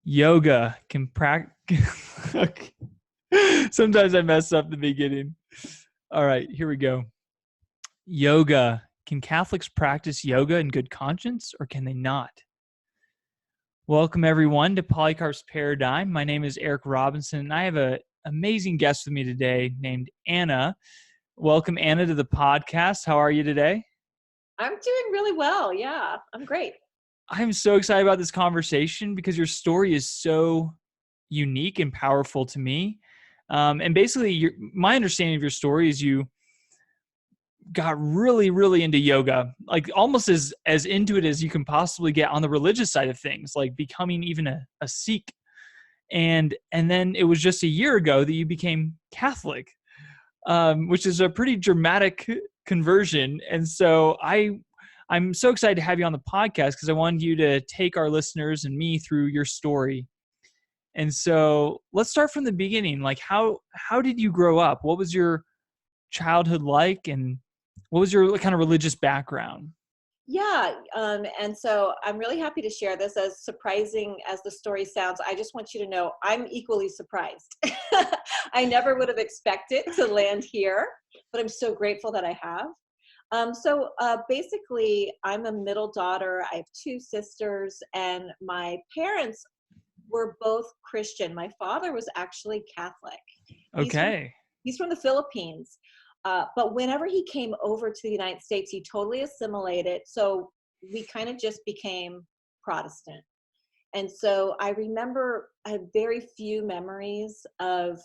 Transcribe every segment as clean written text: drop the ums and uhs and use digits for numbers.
Yoga can practice. Okay. Sometimes I mess up the beginning. All right, here we go. Yoga. Can Catholics practice yoga in good conscience or can they not? Welcome, everyone, to Polycarp's Paradigm. My name is Eric Robinson, and I have an amazing guest with me today named Anna. Welcome, Anna, to the podcast. How are you today? I'm doing really well. Yeah, I'm great. I'm so excited about this conversation because your story is so unique and powerful to me. And basically, my understanding of your story is you got really, really into yoga, like almost as into it as you can possibly get on the religious side of things, like becoming even a Sikh. And then it was just a year ago that you became Catholic, which is a pretty dramatic conversion. And so I'm so excited to have you on the podcast because I wanted you to take our listeners and me through your story. And so let's start from the beginning. Like how did you grow up? What was your childhood like, and what was your kind of religious background? Yeah, and so I'm really happy to share this. As surprising as the story sounds, I just want you to know I'm equally surprised. I never would have expected to land here, but I'm so grateful that I have. Basically, I'm a middle daughter. I have two sisters, and my parents were both Christian. My father was actually Catholic. He's from Okay. he's from the Philippines. But whenever he came over to the United States, he totally assimilated. So we kind of just became Protestant. And so I have very few memories of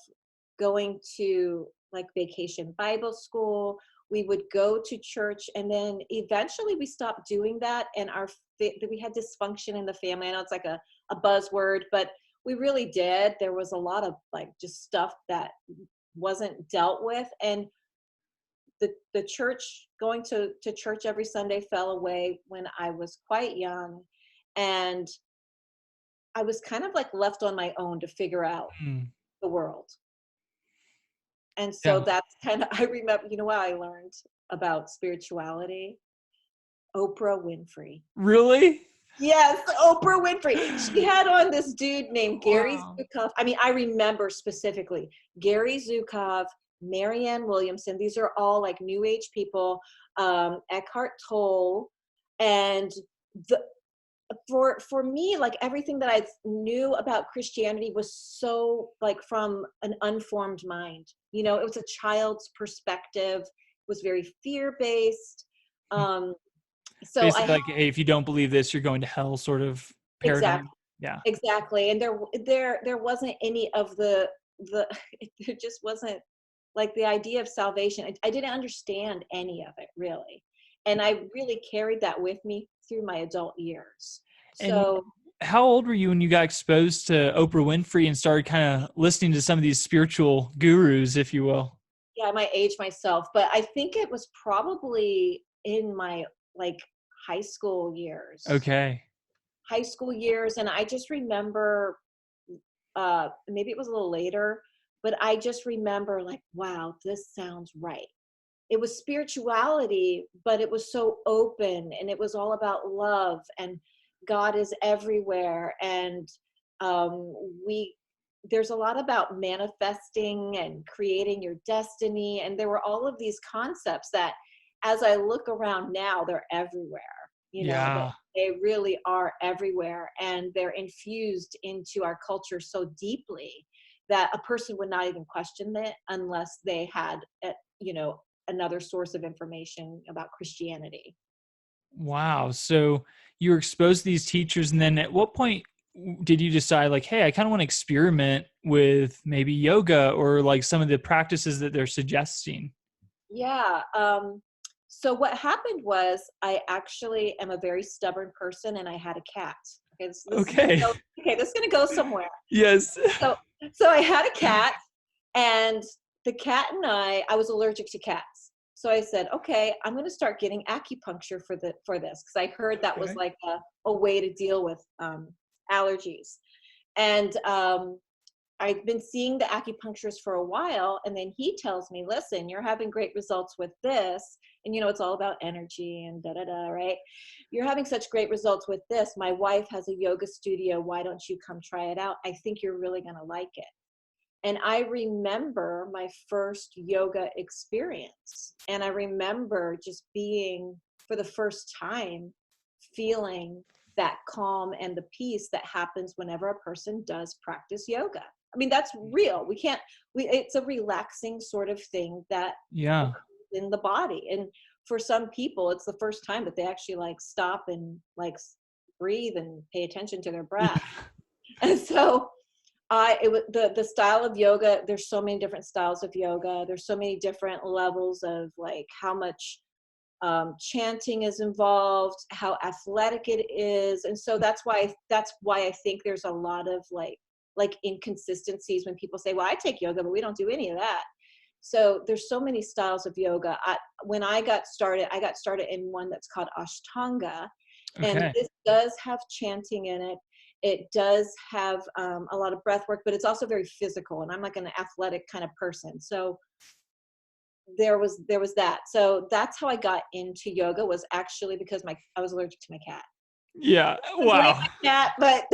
going to like vacation Bible school. We would go to church, and then eventually we stopped doing that. And we had dysfunction in the family. I know it's like a buzzword, but we really did. There was a lot of like just stuff that wasn't dealt with. And the church, going to church every Sunday, fell away when I was quite young. And I was kind of like left on my own to figure out Hmm. the world. And so Yeah. that's kind of, I remember, you know what I learned about spirituality? Oprah Winfrey. Really? Yes, Oprah Winfrey. She had on this dude named Gary Wow. Zukov. I mean, I remember specifically Gary Zukov, Marianne Williamson. These are all like new age people, Eckhart Tolle. And the, for me, like everything that I knew about Christianity was so like from an unformed mind. You know, it was a child's perspective, it was very fear-based. Um, so I Basically, like, hey, if you don't believe this, you're going to hell, sort of exactly. paradigm. Yeah. Exactly. And there wasn't any of the there just wasn't like the idea of salvation. I didn't understand any of it really. And I really carried that with me through my adult years. And So how old were you when you got exposed to Oprah Winfrey and started kind of listening to some of these spiritual gurus, if you will? yeah, I might age myself, but I think it was probably in my like high school years. Okay. High school years. And I just remember maybe it was a little later, but I just remember like, wow, this sounds right. It was spirituality, but it was so open, and it was all about love, and God is everywhere. And um, we, there's a lot about manifesting and creating your destiny. And there were all of these concepts that, as I look around now, they're everywhere, you know, Yeah. they really are everywhere. And they're infused into our culture so deeply that a person would not even question it unless they had, you know, another source of information about Christianity. Wow. So you were exposed to these teachers, and then at what point did you decide, like, hey, I kind of want to experiment with maybe yoga or like some of the practices that they're suggesting? Yeah. So what happened was I actually am a very stubborn person, and I had a cat. Okay, this is gonna Okay. go. Okay, this is gonna go somewhere. Yes. So so I had a cat, and the cat and I was allergic to cats. So I said, okay, I'm going to start getting acupuncture for this because I heard that was Okay. like a way to deal with allergies. And I've been seeing the acupuncturist for a while, and then he tells me, listen, you're having great results with this. And, you know, it's all about energy and da, da, da, right? You're having such great results with this. My wife has a yoga studio. Why don't you come try it out? I think you're really going to like it. And I remember my first yoga experience. And I remember just being, for the first time, feeling that calm and the peace that happens whenever a person does practice yoga. I mean, that's real. It's a relaxing sort of thing that Yeah. in the body. And for some people, it's the first time that they actually like stop and like breathe and pay attention to their breath. And so it was the style of yoga. There's so many different styles of yoga. There's so many different levels of like how much chanting is involved, how athletic it is. And so that's why I think there's a lot of like inconsistencies when people say, well, I take yoga, but we don't do any of that. So there's so many styles of yoga. When I got started in one that's called Ashtanga. And Okay. this does have chanting in it. It does have a lot of breath work, but it's also very physical. And I'm like an athletic kind of person. So there was that. So that's how I got into yoga, was actually because I was allergic to my cat. Yeah. I blame Wow. my cat, but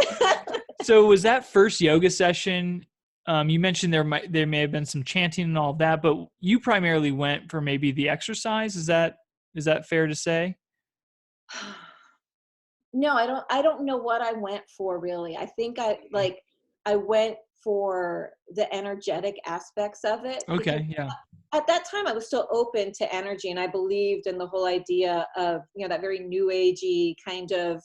So was that first yoga session? You mentioned there may have been some chanting and all of that, but you primarily went for maybe the exercise. Is that fair to say? no, I don't know what I went for really. I think I went for the energetic aspects of it, because Okay. Yeah. at that time I was still open to energy, and I believed in the whole idea of, you know, that very new agey kind of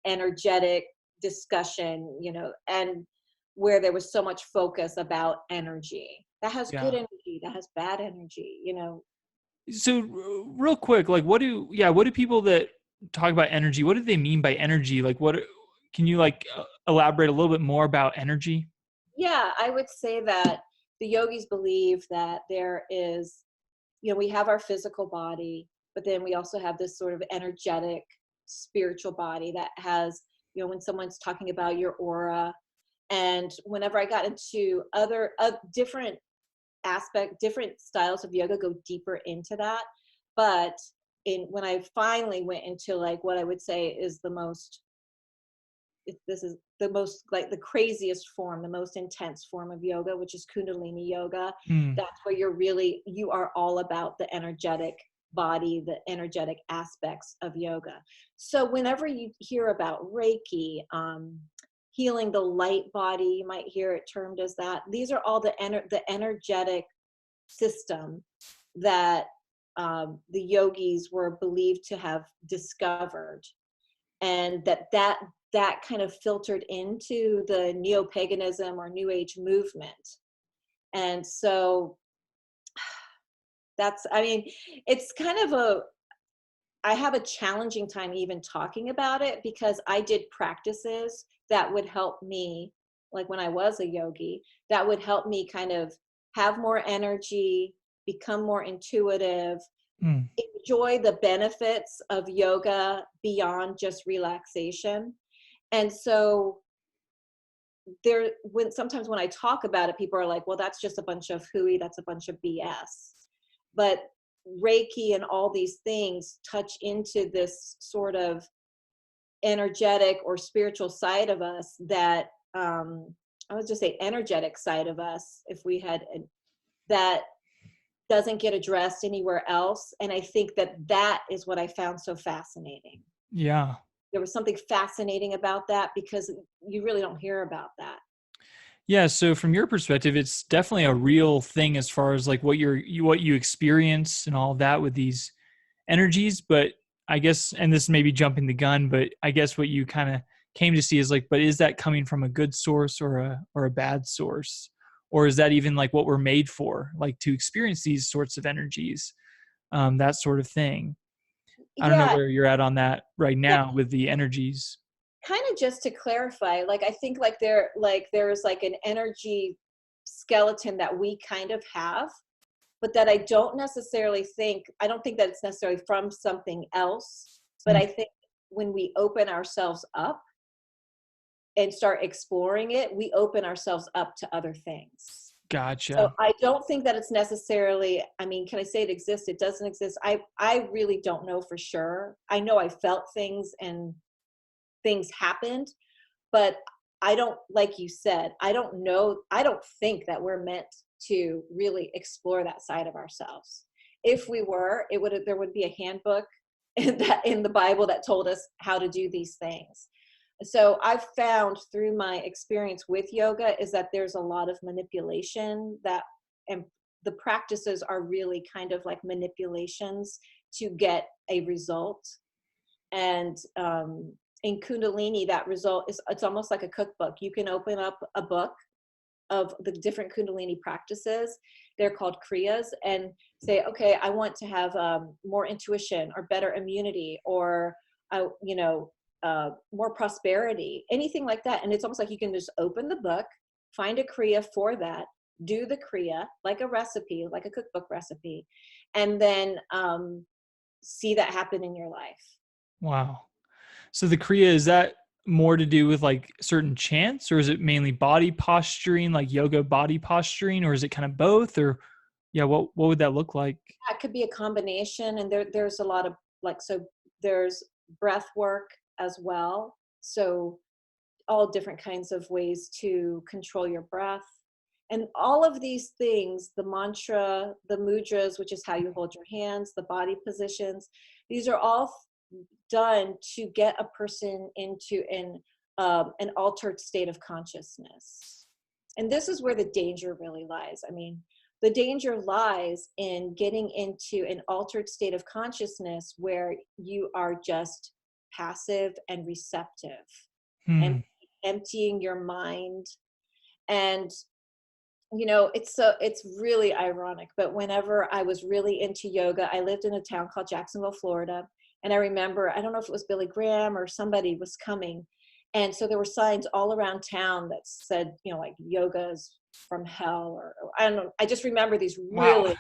energetic discussion, you know, and where there was so much focus about energy. That has good Yeah. energy, that has bad energy, you know. So real quick, like what do people that talk about energy, what do they mean by energy? Like can you like elaborate a little bit more about energy? Yeah, I would say that the yogis believe that there is, you know, we have our physical body, but then we also have this sort of energetic spiritual body that has, you know, when someone's talking about your aura. And whenever I got into other different styles of yoga go deeper into that. But when I finally went into like what I would say is this is the most like the craziest form, the most intense form of yoga, which is Kundalini Yoga. Hmm. That's where you are all about the energetic body, the energetic aspects of yoga. So whenever you hear about Reiki, healing the light body, you might hear it termed as that. These are all the energetic system that the yogis were believed to have discovered, and that kind of filtered into the neo-paganism or new age movement. And so I mean, it's kind of I have a challenging time even talking about it, because I did practices that would help me, like when I was a yogi, that would help me kind of have more energy, become more intuitive, Hmm. enjoy the benefits of yoga beyond just relaxation. And so sometimes when I talk about it, people are like, well, that's just a bunch of hooey, that's a bunch of BS. But Reiki and all these things touch into this sort of energetic or spiritual side of us that I would just say energetic side of us, if we had that doesn't get addressed anywhere else. And I think that is what I found so fascinating. Yeah. There was something fascinating about that, because you really don't hear about that. Yeah, so from your perspective, it's definitely a real thing as far as like what what you experience and all of that with these energies. But I guess, and this may be jumping the gun, but I guess what you kind of came to see is like, but is that coming from a good source or a bad source? Or is that even like what we're made for, like to experience these sorts of energies, that sort of thing? I don't know Yeah, where you're at on that right yeah. now with the energies. Kind of just to clarify, like I think there's like an energy skeleton that we kind of have, but that I don't think that it's necessarily from something else. But Mm. I think when we open ourselves up and start exploring it, we open ourselves up to other things. So Gotcha. I don't think that it's necessarily, I mean, can I say it exists? It doesn't exist. I really don't know for sure. I know I felt things and things happened, but I don't, like you said, I don't know, I don't think that we're meant to really explore that side of ourselves. If we were, there would be a handbook in the Bible that told us how to do these things. So I've found through my experience with yoga is that there's a lot of manipulation and the practices are really kind of like manipulations to get a result. And in Kundalini, that result it's almost like a cookbook. You can open up a book of the different Kundalini practices. They're called Kriyas, and say, okay, I want to have more intuition or better immunity or, more prosperity, anything like that. And it's almost like you can just open the book, find a Kriya for that, do the Kriya like a recipe, like a cookbook recipe, and then see that happen in your life. Wow. So the Kriya, is that more to do with like certain chants, or is it mainly body posturing, like yoga body posturing, or is it kind of both? Or yeah, what would that look like? That could be a combination, and there's a lot of there's breath work as well. So all different kinds of ways to control your breath. And all of these things, the mantra, the mudras, which is how you hold your hands, the body positions, these are all done to get a person into an altered state of consciousness. And this is where the danger really lies. I mean, the danger lies in getting into an altered state of consciousness where you are just passive and receptive and emptying your mind. And it's really ironic, but whenever I was really into yoga, I lived in a town called Jacksonville, Florida. And I remember, I don't know if it was Billy Graham or somebody was coming. And so there were signs all around town that said, like yoga is from hell, or I don't know. I just remember these really, Wow.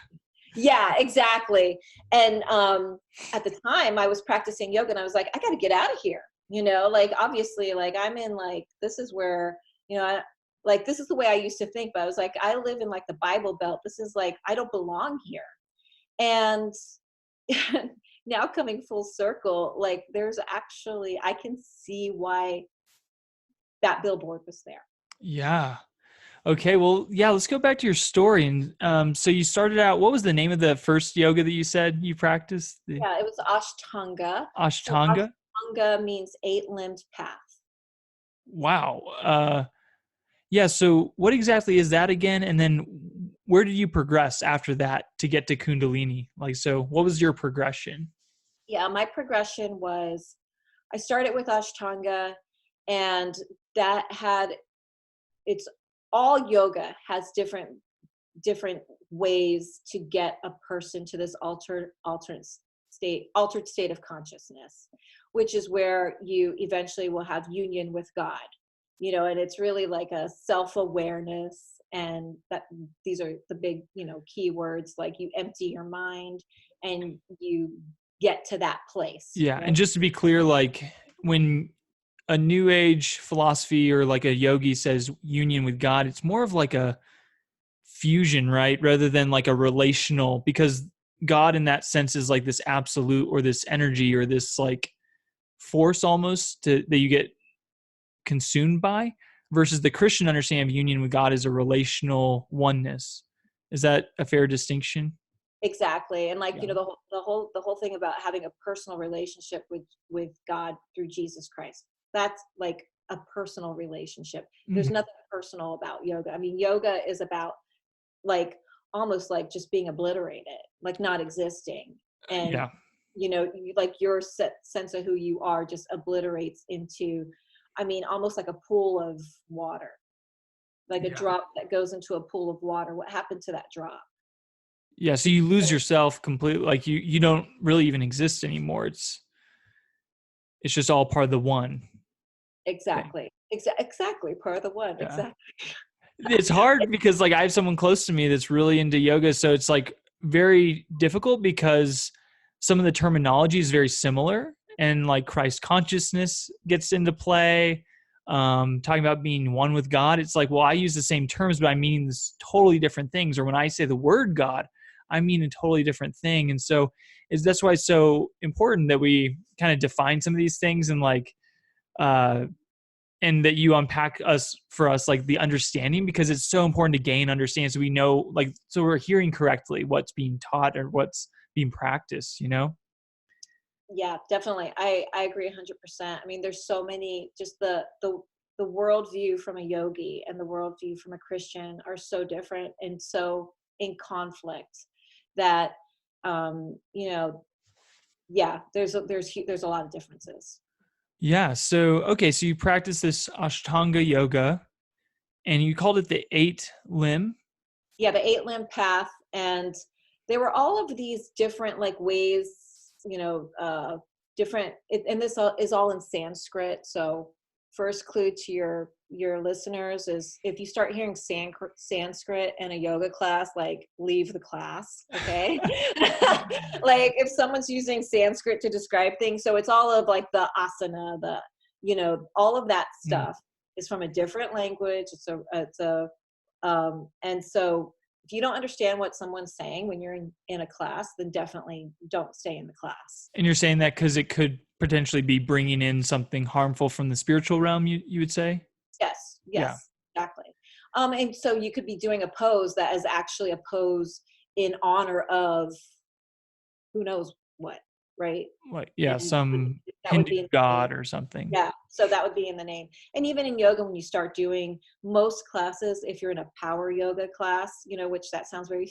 yeah, exactly. And at the time I was practicing yoga and I was like, I got to get out of here. Like obviously, like I'm in like, this is where, like, this is the way I used to think, but I was like, I live in like the Bible Belt. This is like, I don't belong here. And now coming full circle, like there's actually, I can see why that billboard was there. Yeah. Okay. Well, yeah, let's go back to your story. And so you started out, what was the name of the first yoga that you said you practiced? The Yeah, it was Ashtanga. So Ashtanga? Ashtanga means 8-limbed path. Wow. Yeah. So what exactly is that again? And then where did you progress after that to get to Kundalini? Like, so what was your progression? Yeah, my progression was, I started with Ashtanga, and that had, it's all yoga has different ways to get a person to this altered state of consciousness, which is where you eventually will have union with God. And it's really like a self-awareness, and that these are the big, key words, like you empty your mind and you get to that place, Yeah. right? And just to be clear, like when a new age philosophy or like a yogi says union with God, it's more of like a fusion, right? Rather than like a relational, because God in that sense is like this absolute or this energy or this like force almost that you get consumed by, versus the Christian understanding of union with God is a relational oneness. Is that a fair distinction? Exactly. And like, Yeah. the whole thing about having a personal relationship with God through Jesus Christ. That's like a personal relationship. There's Mhm. nothing personal about yoga. I mean, yoga is about like almost like just being obliterated, like not existing. And Yeah. like your sense of who you are just obliterates into, I mean, almost like a pool of water, like a Yeah. drop that goes into a pool of water. What happened to that drop? Yeah. So you lose yourself completely. Like you don't really even exist anymore. It's just all part of the one thing. Exactly. Exactly. Part of the one. Yeah. Exactly. It's hard because like I have someone close to me that's really into yoga. So it's like very difficult because some of the terminology is very similar, and like Christ consciousness gets into play. talking about being one with God. It's like, well, I use the same terms, but I'm meaning this totally different things. Or when I say the word God, I mean a totally different thing. And so that's why it's so important that we kind of define some of these things, and like, and that you unpack for us, like the understanding, because it's so important to gain understanding. So we know, like, so we're hearing correctly what's being taught or what's being practiced, you know? Yeah, definitely. I agree 100%. I mean, there's so many, just the worldview from a yogi and the worldview from a Christian are so different and so in conflict that, you know, yeah, there's a lot of differences. Yeah. So, okay. So you practice this Ashtanga yoga, and you called it the 8 limb. Yeah, the 8 limb path. And there were all of these different like ways, different, and this is all in Sanskrit. So first clue to your listeners is, if you start hearing Sanskrit in a yoga class, like, leave the class, okay? Like, if someone's using Sanskrit to describe things, so it's all of like the asana, all of that Mm. stuff is from a different language. And so if you don't understand what someone's saying when you're in a class, then definitely don't stay in the class. And you're saying that because it could potentially be bringing in something harmful from the spiritual realm, you would say? Yes, Yeah. yes, exactly. And so you could be doing a pose that is actually a pose in honor of who knows what, right? Like, yeah, And some that would Hindu be in the name. god or something. Yeah, so that would be in the name. And even in yoga, when you start doing most classes, if you're in a power yoga class, which that sounds very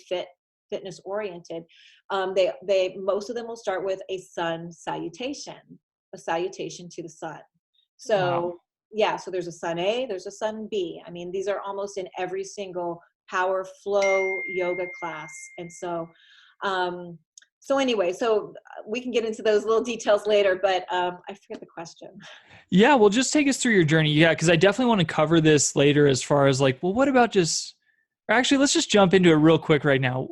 fitness oriented, they most of them will start with a sun salutation, a salutation to the sun. Wow. So yeah, so there's a sun A, there's a sun B. I mean, these are almost in every single power flow yoga class. And um, so anyway, we can get into those little details later, but I forget the question. Yeah, well, just take us through your journey. Yeah, because I definitely want to cover this later as far as like, well, what about just, or actually, let's just jump into it real quick right now.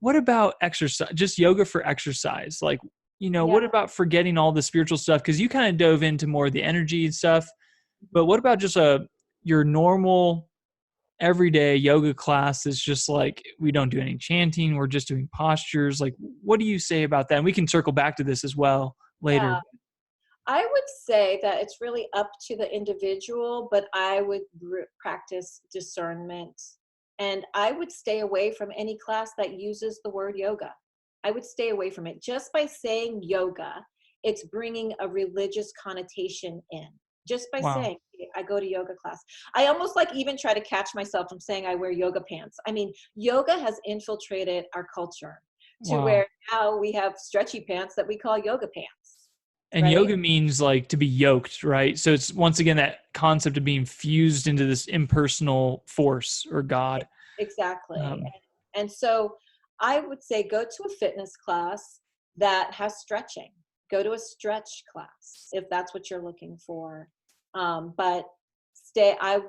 What about exercise, just yoga for exercise? Like, Yeah. what about forgetting all the spiritual stuff? Because you kind of dove into more of the energy and stuff. But what about just your normal everyday yoga class is just like, we don't do any chanting, we're just doing postures. Like, what do you say about that? And we can circle back to this as well later. Yeah. I would say that it's really up to the individual, but I would practice discernment, and I would stay away from any class that uses the word yoga. I would stay away from it. Just by saying yoga, it's bringing a religious connotation in. Just by Wow. saying, I go to yoga class. I almost like even try to catch myself from saying I wear yoga pants. I mean, yoga has infiltrated our culture to Wow. where now we have stretchy pants that we call yoga pants, And right? yoga means like to be yoked, right? So it's once again that concept of being fused into this impersonal force or God. Exactly. Um, And so I would say go to a fitness class that has stretching. Go to a stretch class if that's what you're looking for. But I'm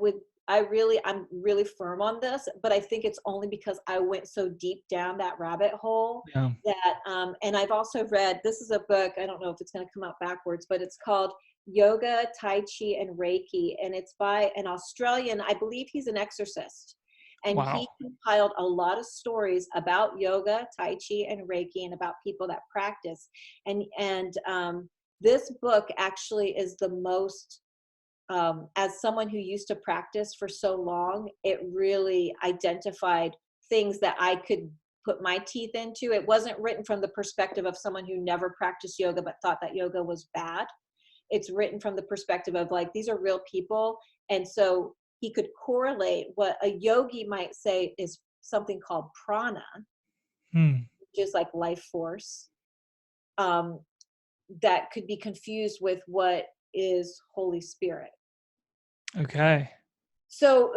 really firm on this, but I think it's only because I went so deep down that rabbit hole yeah. that, and I've also read, this is a book, I don't know if it's going to come out backwards, but it's called Yoga, Tai Chi, and Reiki. And it's by an Australian, I believe he's an exorcist. And he Wow. compiled a lot of stories about yoga, Tai Chi, and Reiki, and about people that practice. And this book actually is the most, as someone who used to practice for so long, it really identified things that I could put my teeth into. It wasn't written from the perspective of someone who never practiced yoga but thought that yoga was bad. It's written from the perspective of like, these are real people. And so he could correlate what a yogi might say is something called prana, Hmm. which is like life force, um, that could be confused with what is Holy Spirit. Okay. So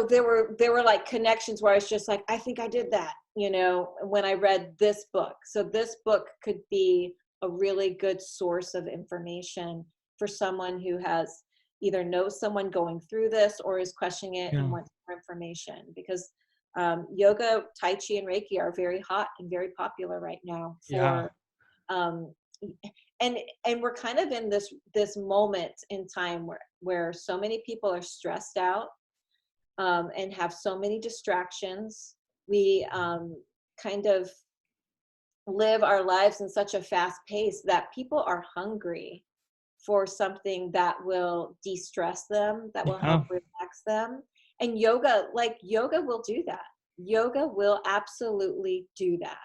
there were like connections where I was just like, I think I did that, when I read this book. So this book could be a really good source of information for someone who has either knows someone going through this or is questioning it and Yeah. wants more information, because yoga, Tai Chi, and Reiki are very hot and very popular right now Yeah. and we're kind of in this moment in time where so many people are stressed out, and have so many distractions. We kind of live our lives in such a fast pace that people are hungry for something that will de-stress them, that will Yeah. help relax them. And yoga, like yoga will do that. Yoga will absolutely do that,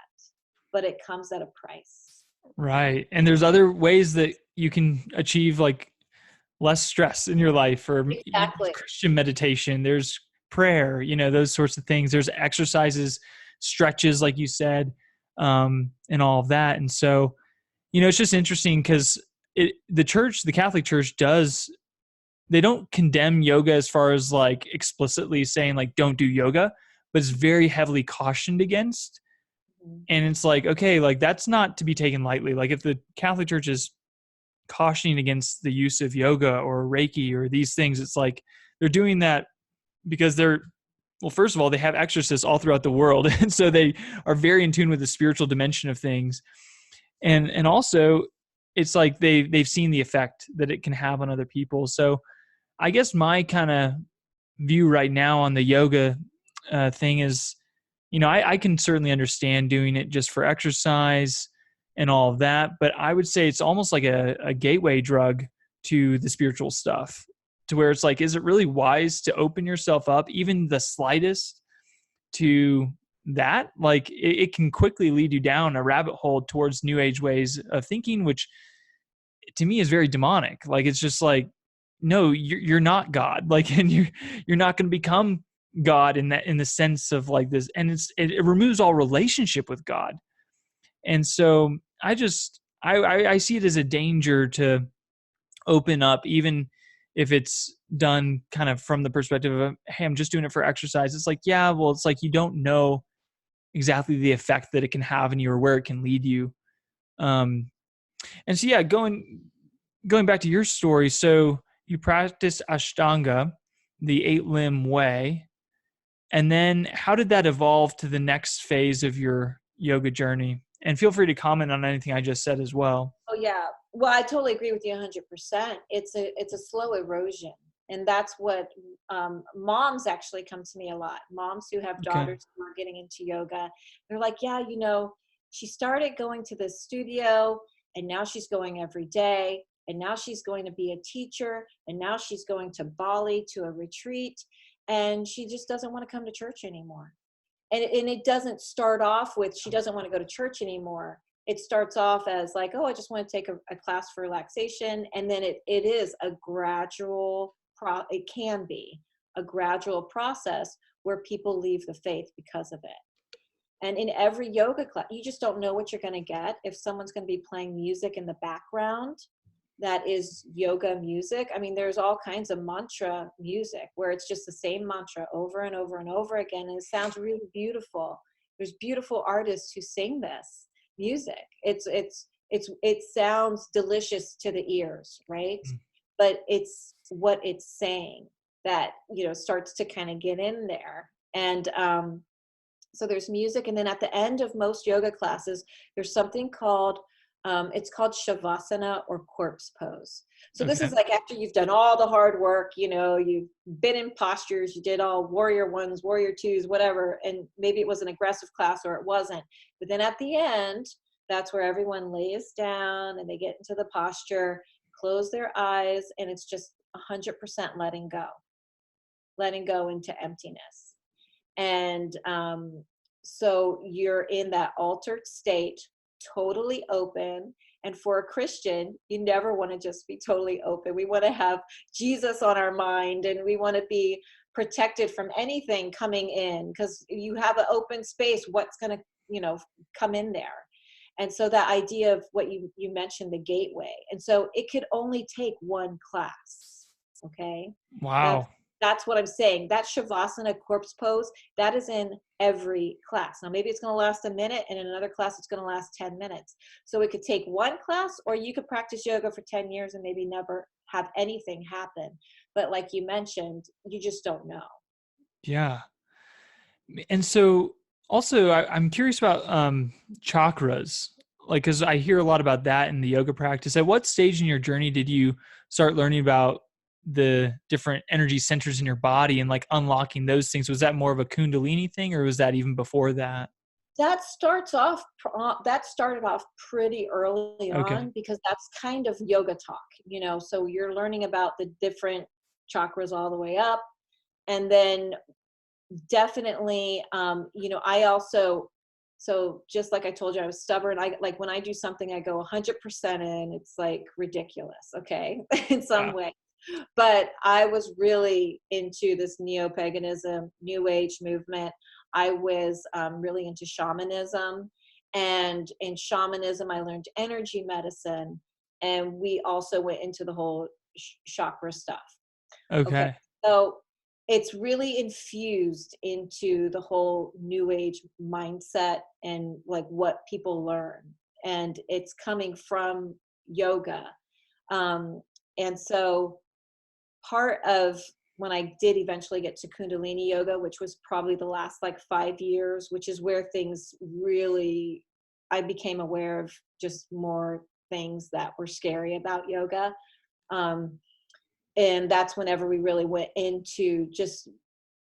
but it comes at a price. Right. And there's other ways that you can achieve like less stress in your life, or Exactly. Christian meditation, there's prayer, those sorts of things. There's exercises, stretches, like you said, and all of that. And so, it's just interesting because the Catholic Church they don't condemn yoga as far as like explicitly saying like, don't do yoga, but it's very heavily cautioned against. Mhm. And it's like, okay, like that's not to be taken lightly. Like if the Catholic Church is cautioning against the use of yoga or Reiki or these things, it's like they're doing that because well, first of all, they have exorcists all throughout the world. And so they are very in tune with the spiritual dimension of things. And also it's like they've seen the effect that it can have on other people. So I guess my kind of view right now on the yoga thing is, I can certainly understand doing it just for exercise and all of that, but I would say it's almost like a gateway drug to the spiritual stuff, to where it's like, is it really wise to open yourself up, even the slightest, to that? Like it can quickly lead you down a rabbit hole towards new age ways of thinking, which to me is very demonic. Like it's just like, no, you're not God. Like, and you're not going to become God in the sense of like this. And it removes all relationship with God. And so I see it as a danger to open up, even if it's done kind of from the perspective of, hey, I'm just doing it for exercise. It's like, yeah, well, it's like you don't know exactly the effect that it can have in you or where it can lead you. Um, and so, yeah, going back to your story, so you practice Ashtanga, the 8-limb way, and then how did that evolve to the next phase of your yoga journey? And feel free to comment on anything I just said as well. Oh yeah. Well, I totally agree with you 100%. It's a slow erosion. And that's what moms actually come to me a lot. Moms who have Okay. daughters who are getting into yoga. They're like, yeah, she started going to the studio and now she's going every day. And now she's going to be a teacher. And now she's going to Bali to a retreat. And she just doesn't want to come to church anymore. And it doesn't start off with she doesn't want to go to church anymore. It starts off as like, oh, I just want to take a class for relaxation. And then it is a gradual it can be a gradual process where people leave the faith because of it. And in every yoga class, you just don't know what you're going to get. If someone's going to be playing music in the background that is yoga music, I mean, there's all kinds of mantra music where it's just the same mantra over and over and over again. And it sounds really beautiful. There's beautiful artists who sing this music. It sounds delicious to the ears, right? But it's what it's saying that, starts to kind of get in there. And so there's music, and then at the end of most yoga classes, there's something called it's called shavasana or corpse pose. So this Okay. is like after you've done all the hard work, you've been in postures, you did all warrior ones, warrior twos, whatever, and maybe it was an aggressive class or it wasn't. But then at the end, that's where everyone lays down and they get into the posture, close their eyes, and it's just 100% letting go into emptiness. And so you're in that altered state, totally open. And for a Christian, you never want to just be totally open. We want to have Jesus on our mind, and we want to be protected from anything coming in, because you have an open space. What's going to, come in there? And so that idea of what you mentioned, the gateway. And so it could only take one class. Okay. That's Wow. that's what I'm saying. That Shavasana corpse pose, that is in every class. Now, maybe it's going to last a minute, and in another class, it's going to last 10 minutes. So it could take one class, or you could practice yoga for 10 years and maybe never have anything happen. But like you mentioned, you just don't know. Yeah. And so also I'm curious about chakras. like, because I hear a lot about that in the yoga practice. At what stage in your journey did you start learning about the different energy centers in your body and like unlocking those things? Was that more of a Kundalini thing, or was that even before that? That started off pretty early Okay. on, because that's kind of yoga talk, so you're learning about the different chakras all the way up. And then definitely, I also, so just like I told you, I was stubborn. I like when I do something, I go 100% in. It's like ridiculous, okay, in some Yeah. way. But I was really into this neo-paganism, new age movement. I was really into shamanism. And in shamanism, I learned energy medicine. And we also went into the whole chakra stuff. Okay. Okay. So it's really infused into the whole new age mindset and like what people learn. And it's coming from yoga. Um, and so part of when I did eventually get to Kundalini Yoga, which was probably the last like 5 years, which is where things really, I became aware of just more things that were scary about yoga. Um, and that's whenever we really went into just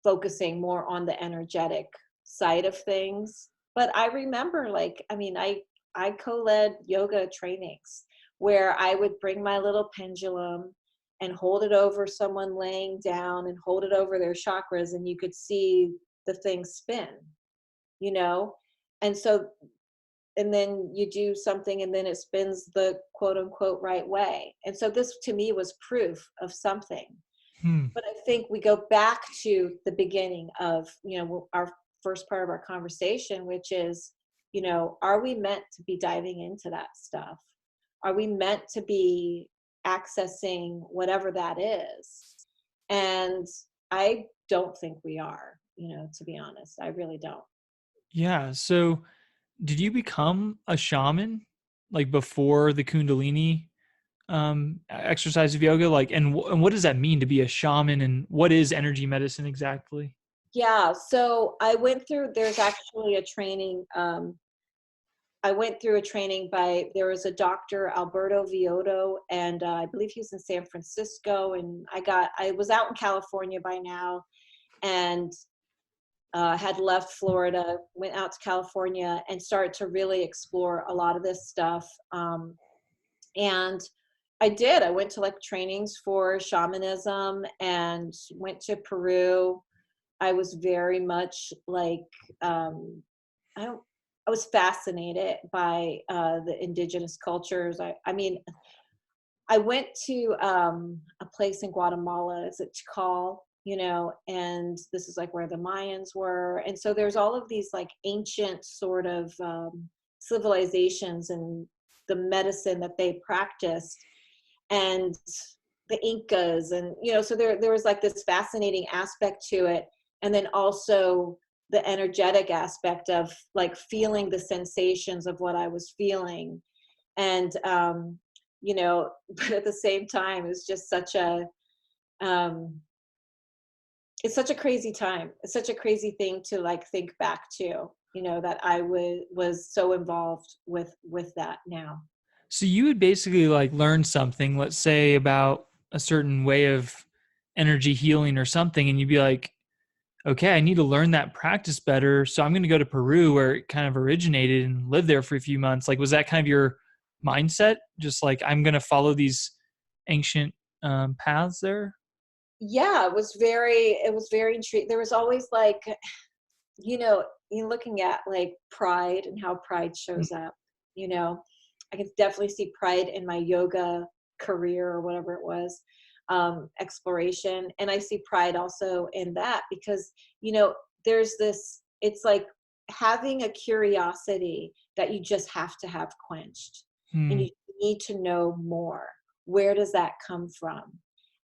focusing more on the energetic side of things. But I remember, like, I mean, I co-led yoga trainings where I would bring my little pendulum and hold it over someone laying down and hold it over their chakras, and you could see the thing spin, you know? And so, and then you do something and then it spins the quote unquote right way. And so this to me was proof of something. Hmm. But I think we go back to the beginning of, our first part of our conversation, which is, are we meant to be diving into that stuff? Are we meant to be accessing whatever that is? And I don't think we are, to be honest. I really don't. Yeah. So did you become a shaman like before the Kundalini exercise of yoga? Like, and what does that mean to be a shaman, and what is energy medicine exactly? Yeah. So there's actually a training. I went through a training there was a doctor, Alberto Vioto, and I believe he was in San Francisco. And I was out in California by now, and had left Florida, went out to California and started to really explore a lot of this stuff. And I went to like trainings for shamanism and went to Peru. I was very much like, I don't, I was fascinated by the indigenous cultures. I mean, I went to a place in Guatemala, it's at Tikal, and this is like where the Mayans were. And so there's all of these like ancient sort of civilizations and the medicine that they practiced, and the Incas, and so there was like this fascinating aspect to it. And then also the energetic aspect of like feeling the sensations of what I was feeling. And but at the same time it's just such a um it's such a crazy time. It's such a crazy thing to like think back to, that I was so involved with that now. So you would basically like learn something, let's say about a certain way of energy healing or something, and you'd be like, okay, I need to learn that practice better. So I'm going to go to Peru where it kind of originated and live there for a few months. Like, was that kind of your mindset? Just like, I'm going to follow these ancient paths there? Yeah, it was very intriguing. There was always like, you're looking at like pride and how pride Mm. shows up, you know, I can definitely see pride in my yoga career or whatever it was, exploration. And I see pride also in that because, there's this, it's like having a curiosity that you just have to have quenched, and Hmm. you need to know more. Where does that come from?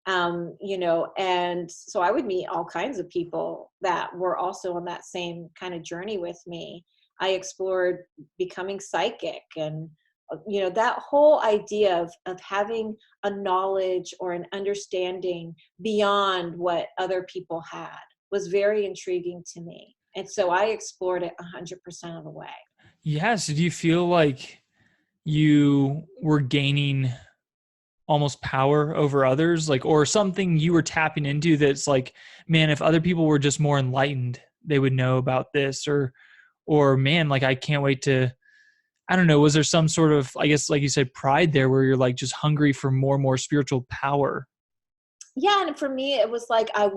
And so I would meet all kinds of people that were also on that same kind of journey with me. I explored becoming psychic, and that whole idea of having a knowledge or an understanding beyond what other people had was very intriguing to me. And so I explored it 100% of the way. Yeah. So do you feel like you were gaining almost power over others, like, or something you were tapping into that's like, man, if other people were just more enlightened, they would know about this, or man, like, I can't wait to, I don't know, was there some sort of, I guess, like you said, pride there where you're like just hungry for more and more spiritual power? Yeah, and for me, it was like I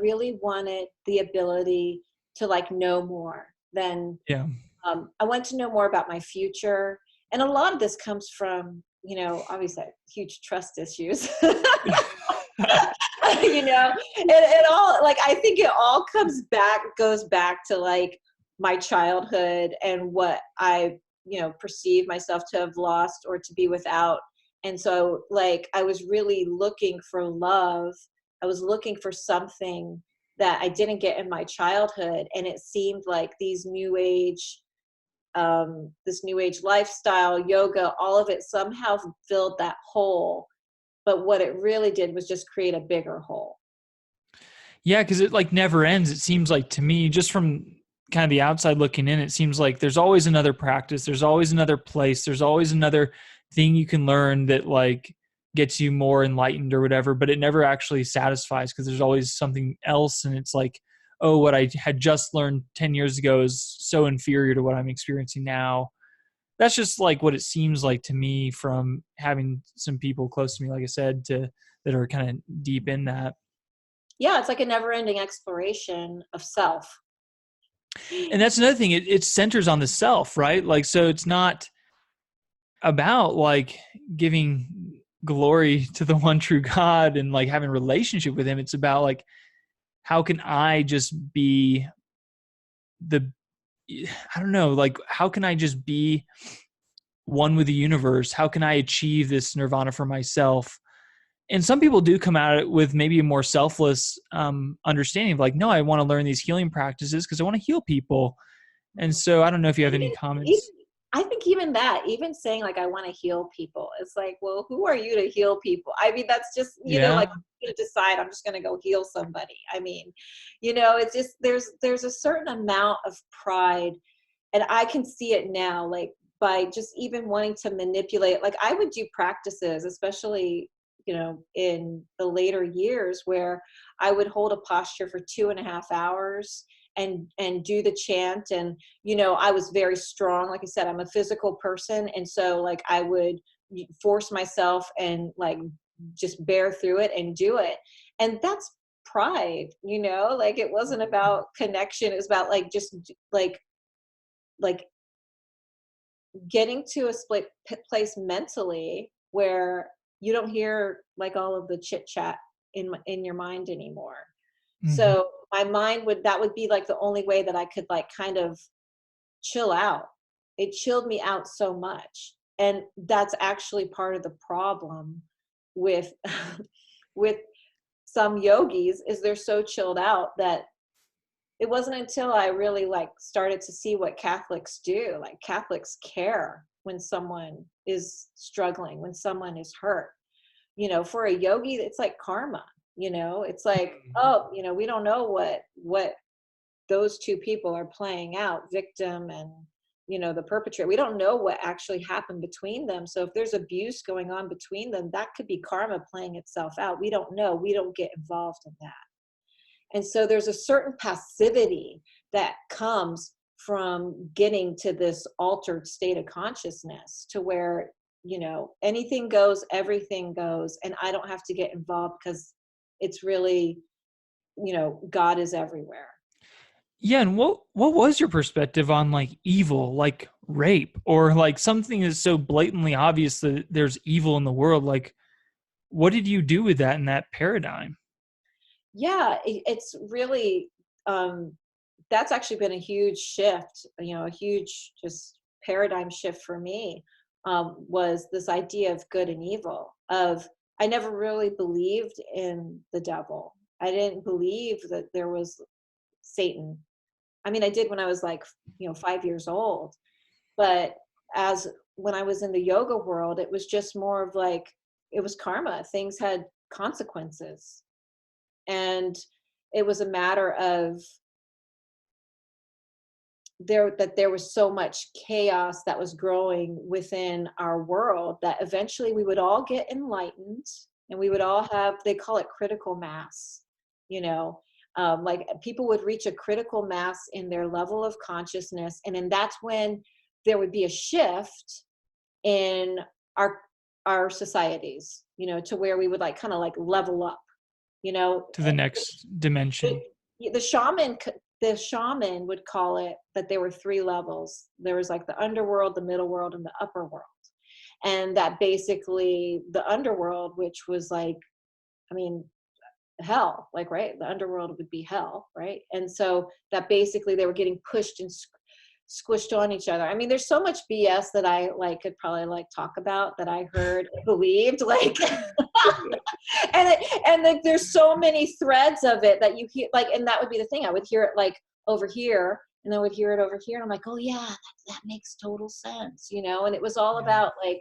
really wanted the ability to like know more than Yeah. I want to know more about my future. And a lot of this comes from, obviously I have huge trust issues. It all, like, I think it all goes back to like my childhood and what I, perceive myself to have lost or to be without. And so, like, I was really looking for love. I was looking for something that I didn't get in my childhood. And it seemed like this new age lifestyle, yoga, all of it somehow filled that hole. But what it really did was just create a bigger hole. Yeah, because it like never ends. It seems like to me, just from kind of the outside looking in, it seems like there's always another practice, there's always another place, there's always another thing you can learn that like gets you more enlightened or whatever, but it never actually satisfies because there's always something else. And it's like, oh, what I had just learned 10 years ago is so inferior to what I'm experiencing now. That's just like what it seems like to me from having some people close to me, like I said, to that are kind of deep in that. Yeah, it's like a never ending exploration of self. And that's another thing. It centers on the self, right? Like, so it's not about like giving glory to the one true God and like having a relationship with him. It's about like, how can I just be the, I don't know, like, how can I just be one with the universe? How can I achieve this nirvana for myself? And some people do come at it with maybe a more selfless understanding of like, no, I want to learn these healing practices because I want to heal people. And so I don't know if you have any even, comments. I think even that, even saying like I want to heal people, it's like, well, who are you to heal people? I mean, that's just, like, Yeah. I'm gonna decide I'm just gonna go heal somebody. I mean, it's just there's a certain amount of pride, and I can see it now, like by just even wanting to manipulate. Like I would do practices, especially in the later years, where I would hold a posture for 2.5 hours and do the chant. And I was very strong. Like I said, I'm a physical person, and so like I would force myself and like just bear through it and do it. And that's pride, like it wasn't about connection. It was about like just like getting to a split place mentally where you don't hear like all of the chit chat in your mind anymore. Mm-hmm. So my mind that would be like the only way that I could like kind of chill out. It chilled me out so much. And that's actually part of the problem with with some yogis, is they're so chilled out that it wasn't until I really like started to see what Catholics do. Like Catholics care when someone is struggling, when someone is hurt. For a yogi, it's like karma. It's like, oh, we don't know what those two people are playing out, victim and the perpetrator. We don't know what actually happened between them. So if there's abuse going on between them, that could be karma playing itself out. We don't know. We don't get involved in that. And so there's a certain passivity that comes from getting to this altered state of consciousness, to where, anything goes, everything goes, and I don't have to get involved because it's really, God is everywhere. Yeah, and what was your perspective on like evil, like rape, or like something that's so blatantly obvious that there's evil in the world? Like, what did you do with that in that paradigm? Yeah, it's really, that's actually been a huge shift, a huge just paradigm shift for me. Was this idea of good and evil. I never really believed in the devil. I didn't believe that there was Satan. I mean, I did when I was like, 5 years old, but as when I was in the yoga world, it was just more of like, it was karma. Things had consequences. And it was a matter of there was so much chaos that was growing within our world that eventually we would all get enlightened, and we would all have, they call it critical mass, you know, like people would reach a critical mass in their level of consciousness. And then that's when there would be a shift in our our societies, you know, to where we would like kind of like level up, you know. To the next dimension. The shaman would call it that there were three levels. There was like the underworld, the middle world, and the upper world. And that basically the underworld, which was like, I mean, hell, like, right, the underworld would be hell, right? And so that basically they were getting pushed and squished on each other. I mean, there's so much BS that I like could probably like talk about that I heard and believed, like and like there's so many threads of it that you hear, like, and that would be the thing, I would hear it like over here, and I would hear it over here, and I'm like, oh yeah, that makes total sense, you know. And it was all about like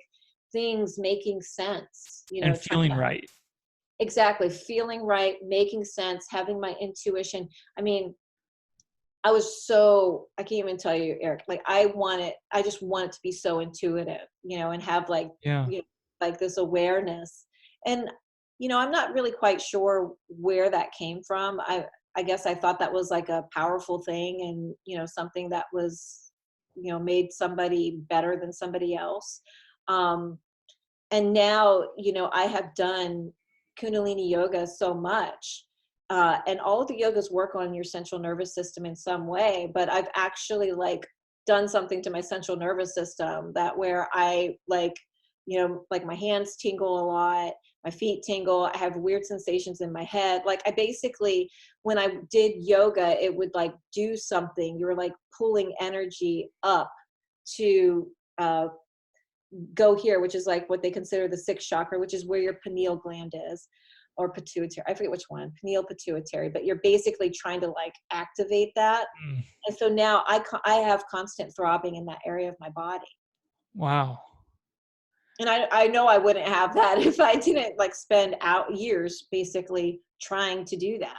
things making sense, you know, and feeling right. Exactly, feeling right, making sense, having my intuition. I mean, I was so, I can't even tell you, Eric, like I just want it to be so intuitive, you know, and have like, Yeah. you know, like this awareness. And, you know, I'm not really quite sure where that came from. I guess I thought that was like a powerful thing, and, you know, something that was, you know, made somebody better than somebody else. And now, you know, I have done Kundalini Yoga so much. And all of the yogas work on your central nervous system in some way, but I've actually like done something to my central nervous system that where I like, you know, like my hands tingle a lot, my feet tingle, I have weird sensations in my head. Like I basically, when I did yoga, it would like do something. You were like pulling energy up to go here, which is like what they consider the sixth chakra, which is where your pineal gland is, or pituitary. I forget which one, pineal pituitary, but you're basically trying to like activate that. Mm. And so now I have constant throbbing in that area of my body. Wow. And I know I wouldn't have that if I didn't like spend out years basically trying to do that.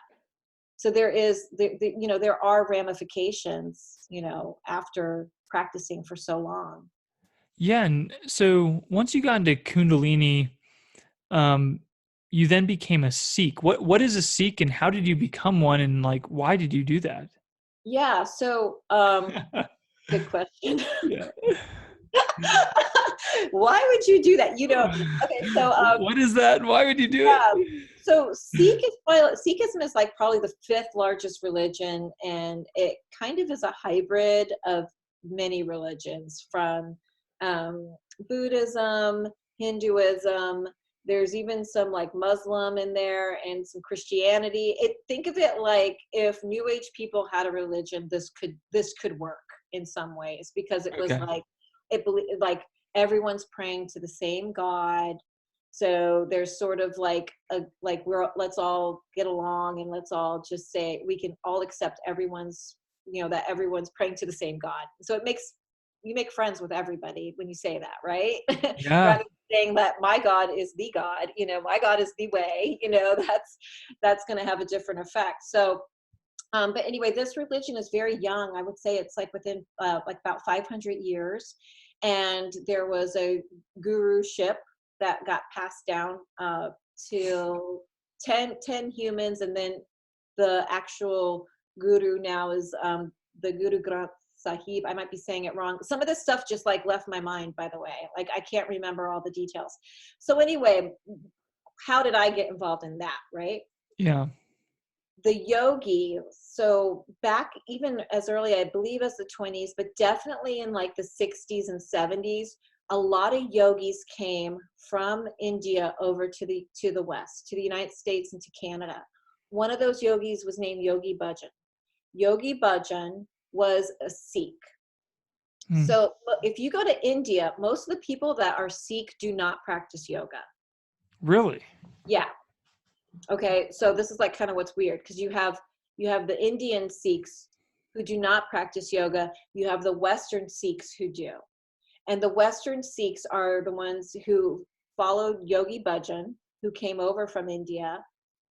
So you know, there are ramifications, you know, after practicing for so long. Yeah. And so once you got into Kundalini, um, you then became a Sikh. What is a Sikh, and how did you become one, and like why did you do that? Yeah. So good question. Yeah. Why would you do that? You know, okay, so What is that? Why would you do it? yeah, so Sikhism is like probably the fifth largest religion, and it kind of is a hybrid of many religions, from Buddhism, Hinduism. There's even some like Muslim in there, and some Christianity. Think of it like if New Age people had a religion, this could work in some ways, because it was Okay. like like everyone's praying to the same God. So there's sort of like let's all get along, and let's all just say we can all accept everyone's, you know, that everyone's praying to the same God. So you make friends with everybody when you say that, right? Yeah. Rather than saying that my God is the God, you know, my God is the way, you know, that's going to have a different effect. So but anyway, this religion is very young. I would say it's like within like about 500 years. And there was a guruship that got passed down to 10 humans. And then the actual guru now is the Guru Granth Sahib. I might be saying it wrong. Some of this stuff just like left my mind, by the way. Like I can't remember all the details. So anyway, how did I get involved in that, right? Yeah. The yogi, so back even as early, I believe, as the 20s, but definitely in like the 60s and 70s, a lot of yogis came from India over to the West, to the United States and to Canada. One of those yogis was named Yogi Bhajan. Yogi Bhajan was a Sikh. Hmm. So if you go to India, most of the people that are Sikh do not practice yoga. Really? Yeah. Okay, so this is like kind of what's weird, because you have the Indian Sikhs who do not practice yoga. You have the Western Sikhs who do. And the Western Sikhs are the ones who followed Yogi Bhajan, who came over from India.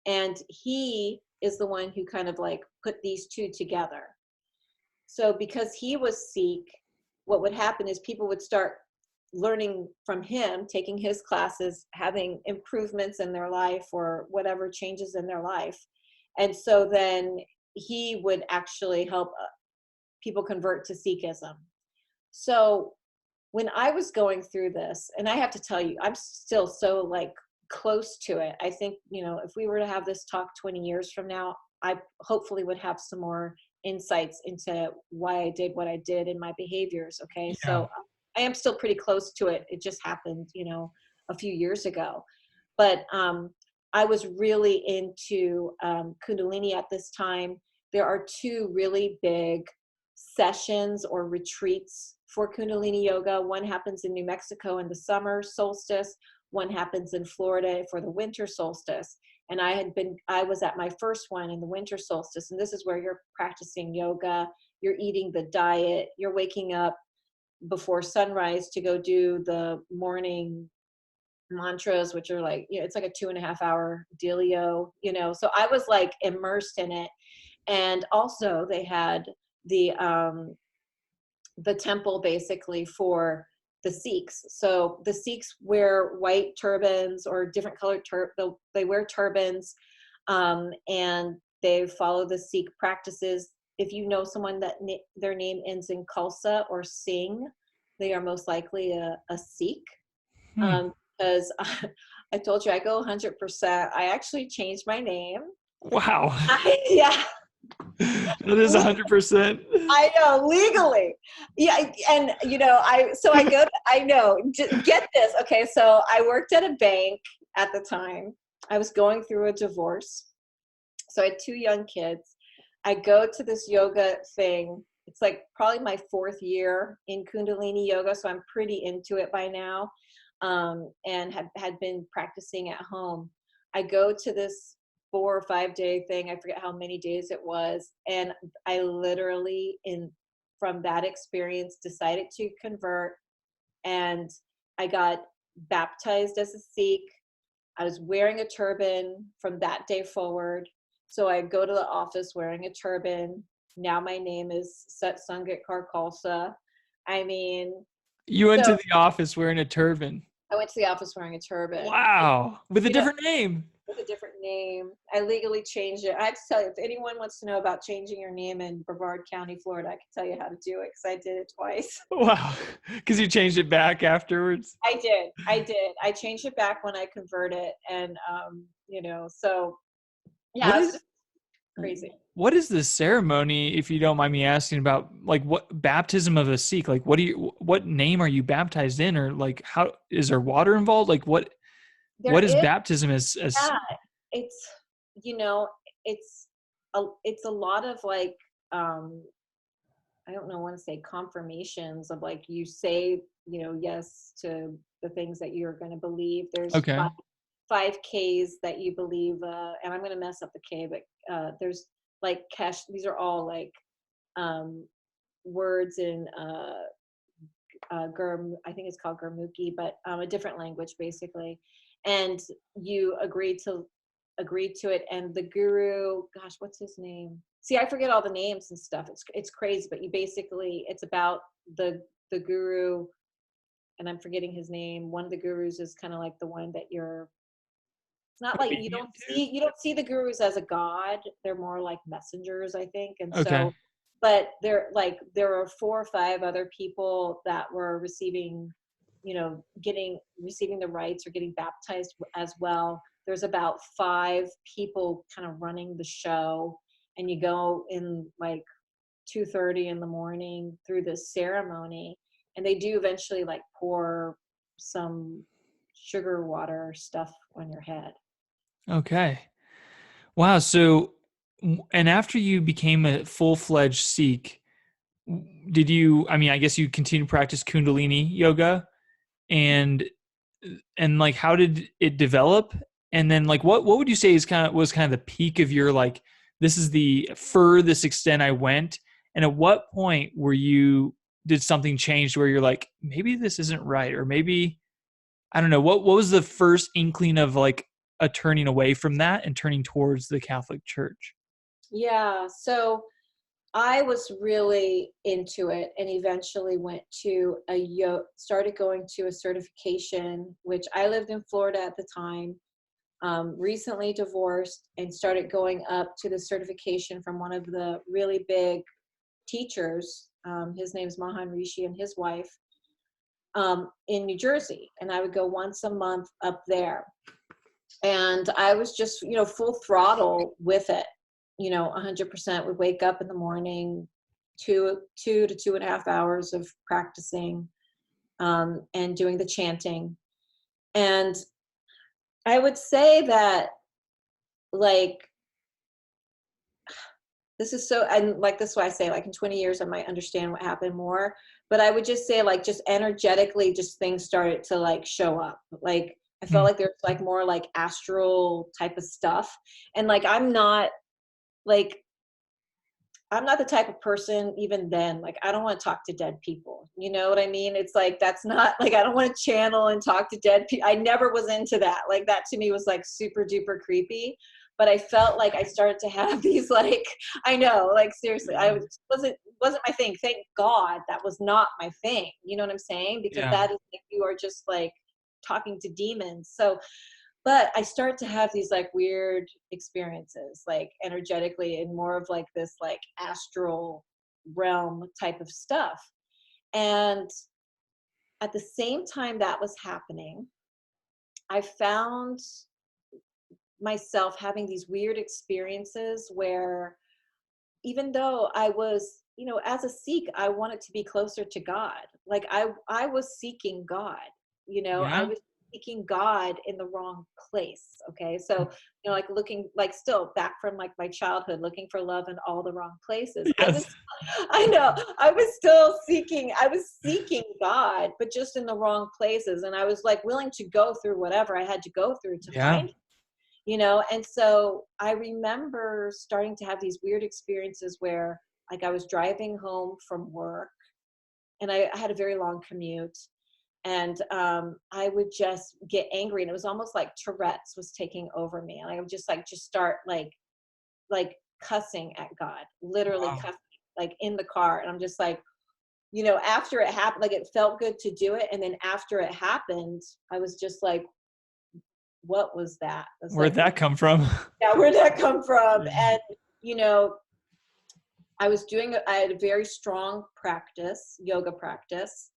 And he is the one who kind of like put these two together. So because he was Sikh, what would happen is people would start learning from him, taking his classes, having improvements in their life or whatever changes in their life. And so then he would actually help people convert to Sikhism. So when I was going through this, and I have to tell you, I'm still so like close to it. I think, if we were to have this talk 20 years from now, I hopefully would have some more insights into why I did what I did in my behaviors. Okay. Yeah. So I am still pretty close to it. It just happened, a few years ago. But I was really into Kundalini at this time. There are two really big sessions or retreats for Kundalini Yoga. One happens in New Mexico in the summer solstice. One happens in Florida for the winter solstice. And I was at my first one in the winter solstice. And this is where you're practicing yoga, you're eating the diet, you're waking up before sunrise to go do the morning mantras, which are like, it's like a 2.5 hour dealio, so I was like immersed in it. And also they had the temple basically for the Sikhs. So the Sikhs wear white turbans or different colored they wear turbans, and they follow the Sikh practices. If you know someone that their name ends in Khalsa or Singh, they are most likely a Sikh. Because I told you I go 100%. I actually changed my name. Wow. Yeah. That is 100%. I know, legally. Yeah. And, get this. Okay. So I worked at a bank at the time. I was going through a divorce. So I had 2 young kids. I go to this yoga thing. It's like probably my 4th year in Kundalini Yoga. So I'm pretty into it by now, and had been practicing at home. I go to this 4 or 5 day thing. I forget how many days it was. And I literally from that experience decided to convert, and I got baptized as a Sikh. I was wearing a turban from that day forward. So I go to the office wearing a turban. Now my name is Satsangit Khalsa. I mean, You went to the office wearing a turban. I went to the office wearing a turban. Wow. With a different name. With a different name. I legally changed it. I have to tell you, if anyone wants to know about changing your name in Brevard County, Florida, I can tell you how to do it because I did it twice. Wow. Because you changed it back afterwards? I did. I changed it back when I converted. And, so yeah, it's just crazy. What is the ceremony, if you don't mind me asking, about like what baptism of a Sikh? Like what name are you baptized in, or like how is there water involved? Like what is baptism as yeah, it's it's a lot of like I don't know, I want to say confirmations of like you say, yes to the things that you're going to believe. There's okay. 5 Ks that you believe, and I'm going to mess up the K, but there's like Kesh. These are all like words in I think it's called Gurmukhi, but a different language basically. And you agree to it. And the guru, gosh, what's his name? See, I forget all the names and stuff. It's crazy, but it's about the guru, and I'm forgetting his name. One of the gurus is kind of like the one that it's not like you don't see the gurus as a god. They're more like messengers, I think. And so, but there are 4 or 5 other people that were receiving the rites or getting baptized as well. There's about 5 people kind of running the show, and you go in like 2:30 in the morning through this ceremony, and they do eventually like pour some sugar water stuff on your head. Okay. Wow. So, and after you became a full-fledged Sikh, I guess you continue to practice Kundalini Yoga, and like, how did it develop? And then like, what would you say was kind of the peak of your, like, this is the furthest extent I went? And at what point did something change where you're like, maybe this isn't right? Or maybe, I don't know, what was the first inkling of like a turning away from that and turning towards the Catholic Church? Yeah. So I was really into it, and eventually went to started going to a certification, which I lived in Florida at the time, recently divorced, and started going up to the certification from one of the really big teachers. His name's Mahan Rishi, and his wife, in New Jersey. And I would go once a month up there. And I was just, full throttle with it, 100%. Would wake up in the morning, 2 to 2.5 hours of practicing, and doing the chanting. And I would say that, like, this is so, and like, this is why I say, like, in 20 years, I might understand what happened more. But I would just say, like, just energetically, just things started to, like, show up. Like, I felt Mm. like there's, like, more, like, astral type of stuff. And, like, I'm not the type of person, even then, like, I don't want to talk to dead people. You know what I mean? It's like, that's not, like, I don't want to channel and talk to dead people. I never was into that. Like, that to me was, like, super duper creepy. But I felt like I started to have these, like, I know, like, seriously, wasn't my thing. Thank God that was not my thing. You know what I'm saying? Because Yeah. that is, like, you are just, like, talking to demons. So, but I start to have these, like, weird experiences, like, energetically, and more of, like, this, like, astral realm type of stuff. And at the same time that was happening, I found myself having these weird experiences where, even though I was, as a Sikh, I wanted to be closer to God. Like, I was seeking God, I Yeah. was seeking God in the wrong place. Okay. So, like, looking, like, still back from, like, my childhood, looking for love in all the wrong places. Yes. I know, I was seeking God, but just in the wrong places. And I was, like, willing to go through whatever I had to go through to Yeah. find, and so I remember starting to have these weird experiences where, like, I was driving home from work, and I had a very long commute, and I would just get angry, and it was almost like Tourette's was taking over me, and I would just start, like cussing at God, literally Wow. cussing, like, in the car. And I'm just like, after it happened, like, it felt good to do it, and then after it happened, I was just like, what was that? It's Where'd like, that come from? yeah, where'd that come from? Yeah. And, I had a very strong practice, yoga practice.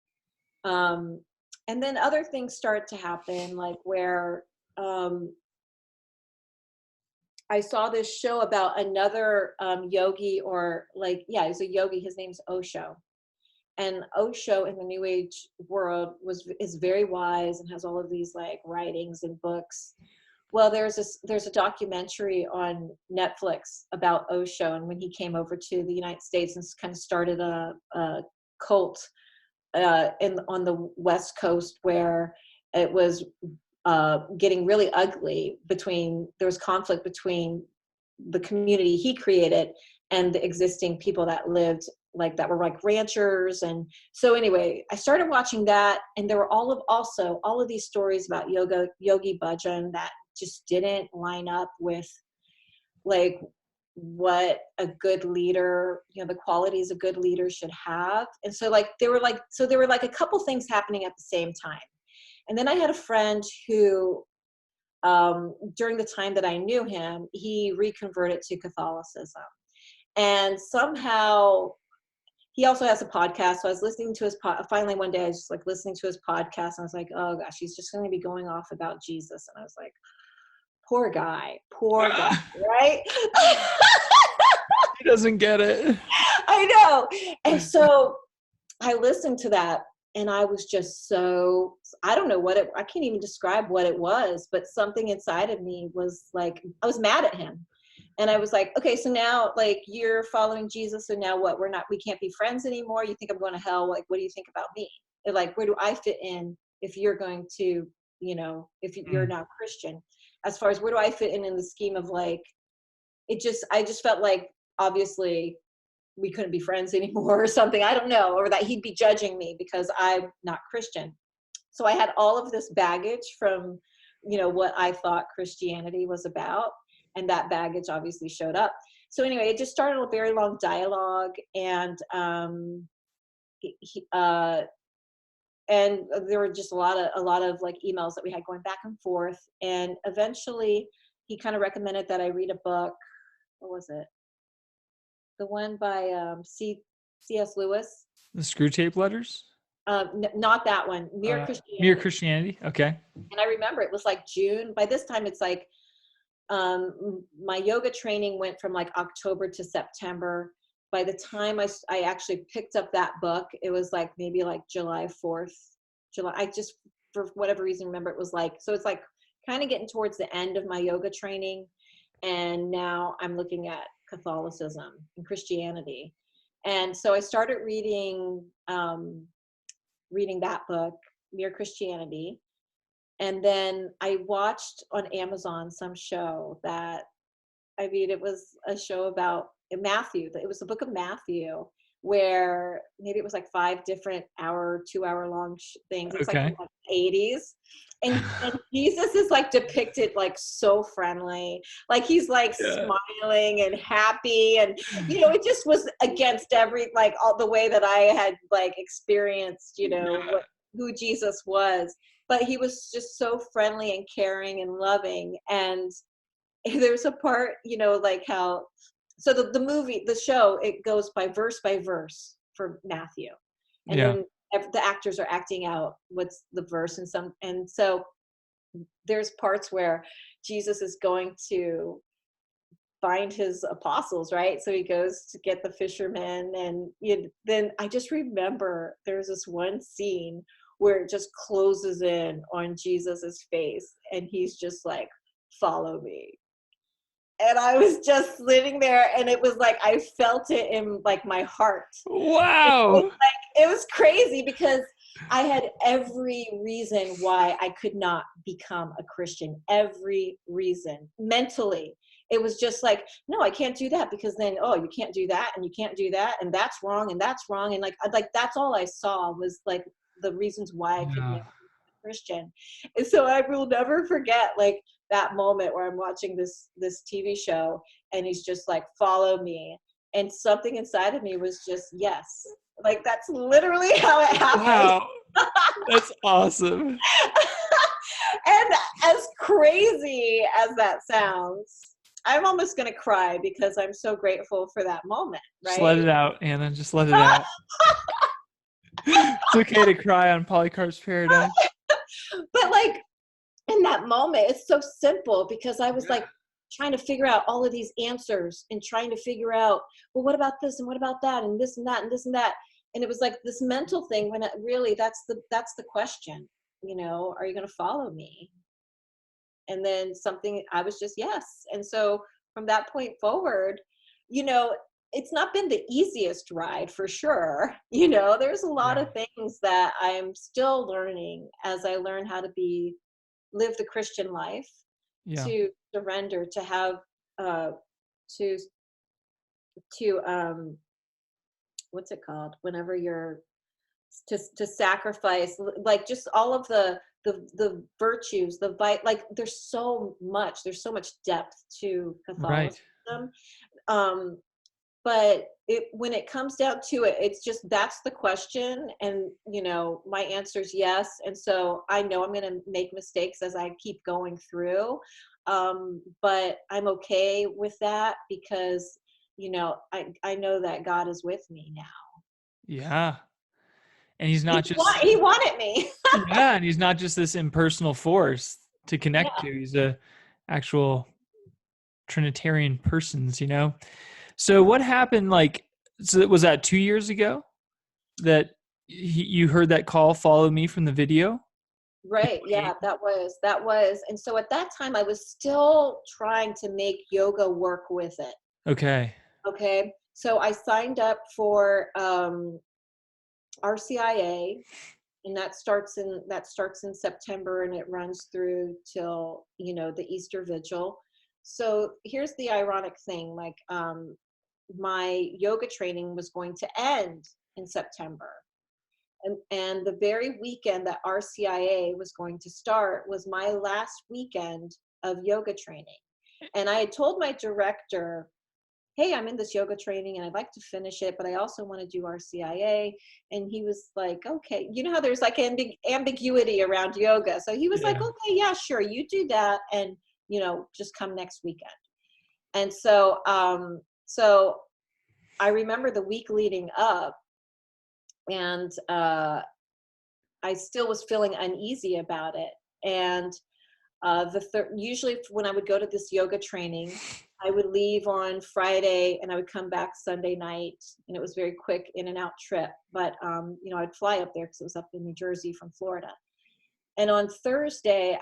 Um, and then other things start to happen, like, where I saw this show about another yogi, or, like, yeah, he's a yogi. His name's Osho. And Osho, in the New Age world, is very wise, and has all of these, like, writings and books. Well, there's a documentary on Netflix about Osho, and when he came over to the United States and kind of started a cult on the West Coast, where it was getting really ugly. There was conflict between the community he created and the existing people that lived, like, that were, like, ranchers. And so anyway, I started watching that, and there were also all of these stories about Yogi Bhajan that just didn't line up with, like, what a good leader, the qualities a good leader should have. And so, like, there were like a couple things happening at the same time. And then I had a friend who, during the time that I knew him, he reconverted to Catholicism. And somehow he also has a podcast. So I was listening to his finally one day, I was just, like, listening to his podcast, and I was like, oh gosh, he's just going to be going off about Jesus. And I was like, poor guy, right? He doesn't get it. I know. And so I listened to that, and I was just so, I don't know I can't even describe what it was, but something inside of me was like, I was mad at him. And I was like, okay, so now, like, you're following Jesus, so now what? We can't be friends anymore. You think I'm going to hell? Like, what do you think about me? And, like, where do I fit in if you're going to, if you're Mm. not Christian? As far as where do I fit in the scheme of, like, I just felt like, obviously, we couldn't be friends anymore or something. I don't know. Or that he'd be judging me because I'm not Christian. So I had all of this baggage from, what I thought Christianity was about. And that baggage obviously showed up. So anyway, it just started a very long dialogue, and he, and there were just a lot of like emails that we had going back and forth. And eventually he kind of recommended that I read a book. What was it? The one by C.S. Lewis. The Screw Tape Letters? Not that one. Mere Mere Christianity. Christianity. Okay. And I remember it was like June. By this time, it's like my yoga training went from like October to September. By the time I actually picked up that book, it was like maybe like July 4th. I just, for whatever reason, remember it was like, so it's like kind of getting towards the end of my yoga training. And now I'm looking at Catholicism and Christianity. And so I started reading that book, Mere Christianity. And then I watched on Amazon some show that, I mean, it was a show about Matthew. It was the book of Matthew, where maybe it was like 5 different 2-hour long things. It's Okay. like the 80s. And Jesus is like depicted like so friendly, like he's like smiling and happy, and you know, it just was against like all the way that I had like experienced, you know, who Jesus was. But he was just so friendly and caring and loving. And there's a part, you know, like how, so the show, it goes by verse for Matthew. And then the actors are acting out what's the verse, and so there's parts where Jesus is going to find his apostles, right? So he goes to get the fishermen, and then I just remember there's this one scene where it just closes in on Jesus's face, and he's just like, "Follow me." And I was just sitting there, and it was like I felt it in like my heart. Wow. It was crazy, because I had every reason why I could not become a Christian. Every reason. Mentally. It was just like, no, I can't do that, because then, oh, you can't do that, and you can't do that, and that's wrong, and that's wrong. And like that's all I saw was like the reasons why I could never be a Christian. And so I will never forget like that moment where I'm watching this TV show, and he's just like, "Follow me." And something inside of me was just, yes. Like, that's literally how it happened. Wow. That's awesome. And as crazy as that sounds, I'm almost going to cry, because I'm so grateful for that moment, right? Just let it out, Anna. Just let it out. It's okay to cry on Polycarp's Paradise. But like, in that moment, it's so simple, because I was like trying to figure out all of these answers, and trying to figure out, well, what about this, and what about that, and this and that, and this and that. And it was like this mental thing, when it really, that's the question, you know, are you going to follow me? And then I was just, yes. And so from that point forward, you know, it's not been the easiest ride, for sure. You know, there's a lot of things that I'm still learning as I learn how to live the Christian life, to surrender, to have, to what's it called? Whenever you're to sacrifice, like just all of the virtues, like there's so much depth to Catholicism. Right. But when it comes down to it, it's just, that's the question. And, you know, my answer is yes. And so I know I'm going to make mistakes as I keep going through. But I'm okay with that, because, you know, I know that God is with me now. Yeah. And he's not he wanted me. Yeah. And he's not just this impersonal force to connect to. He's a actual Trinitarian persons, you know? So what happened, like, so was that 2 years ago that you heard that call, "Follow me," from the video? Right. Yeah, that was. And so at that time I was still trying to make yoga work with it. Okay. So I signed up for RCIA, and that starts in September, and it runs through till, you know, the Easter Vigil. So here's the ironic thing, like my yoga training was going to end in September. And the very weekend that RCIA was going to start was my last weekend of yoga training. And I had told my director, hey, I'm in this yoga training and I'd like to finish it, but I also want to do RCIA. And he was like, okay, you know how there's like ambiguity around yoga. So he was like, Yeah. okay, yeah, sure, you do that, and just come next weekend. And so I remember the week leading up, and I still was feeling uneasy about it. And usually when I would go to this yoga training, I would leave on Friday and I would come back Sunday night, and it was very quick in and out trip. But I'd fly up there because it was up in New Jersey from Florida. And on a Thursday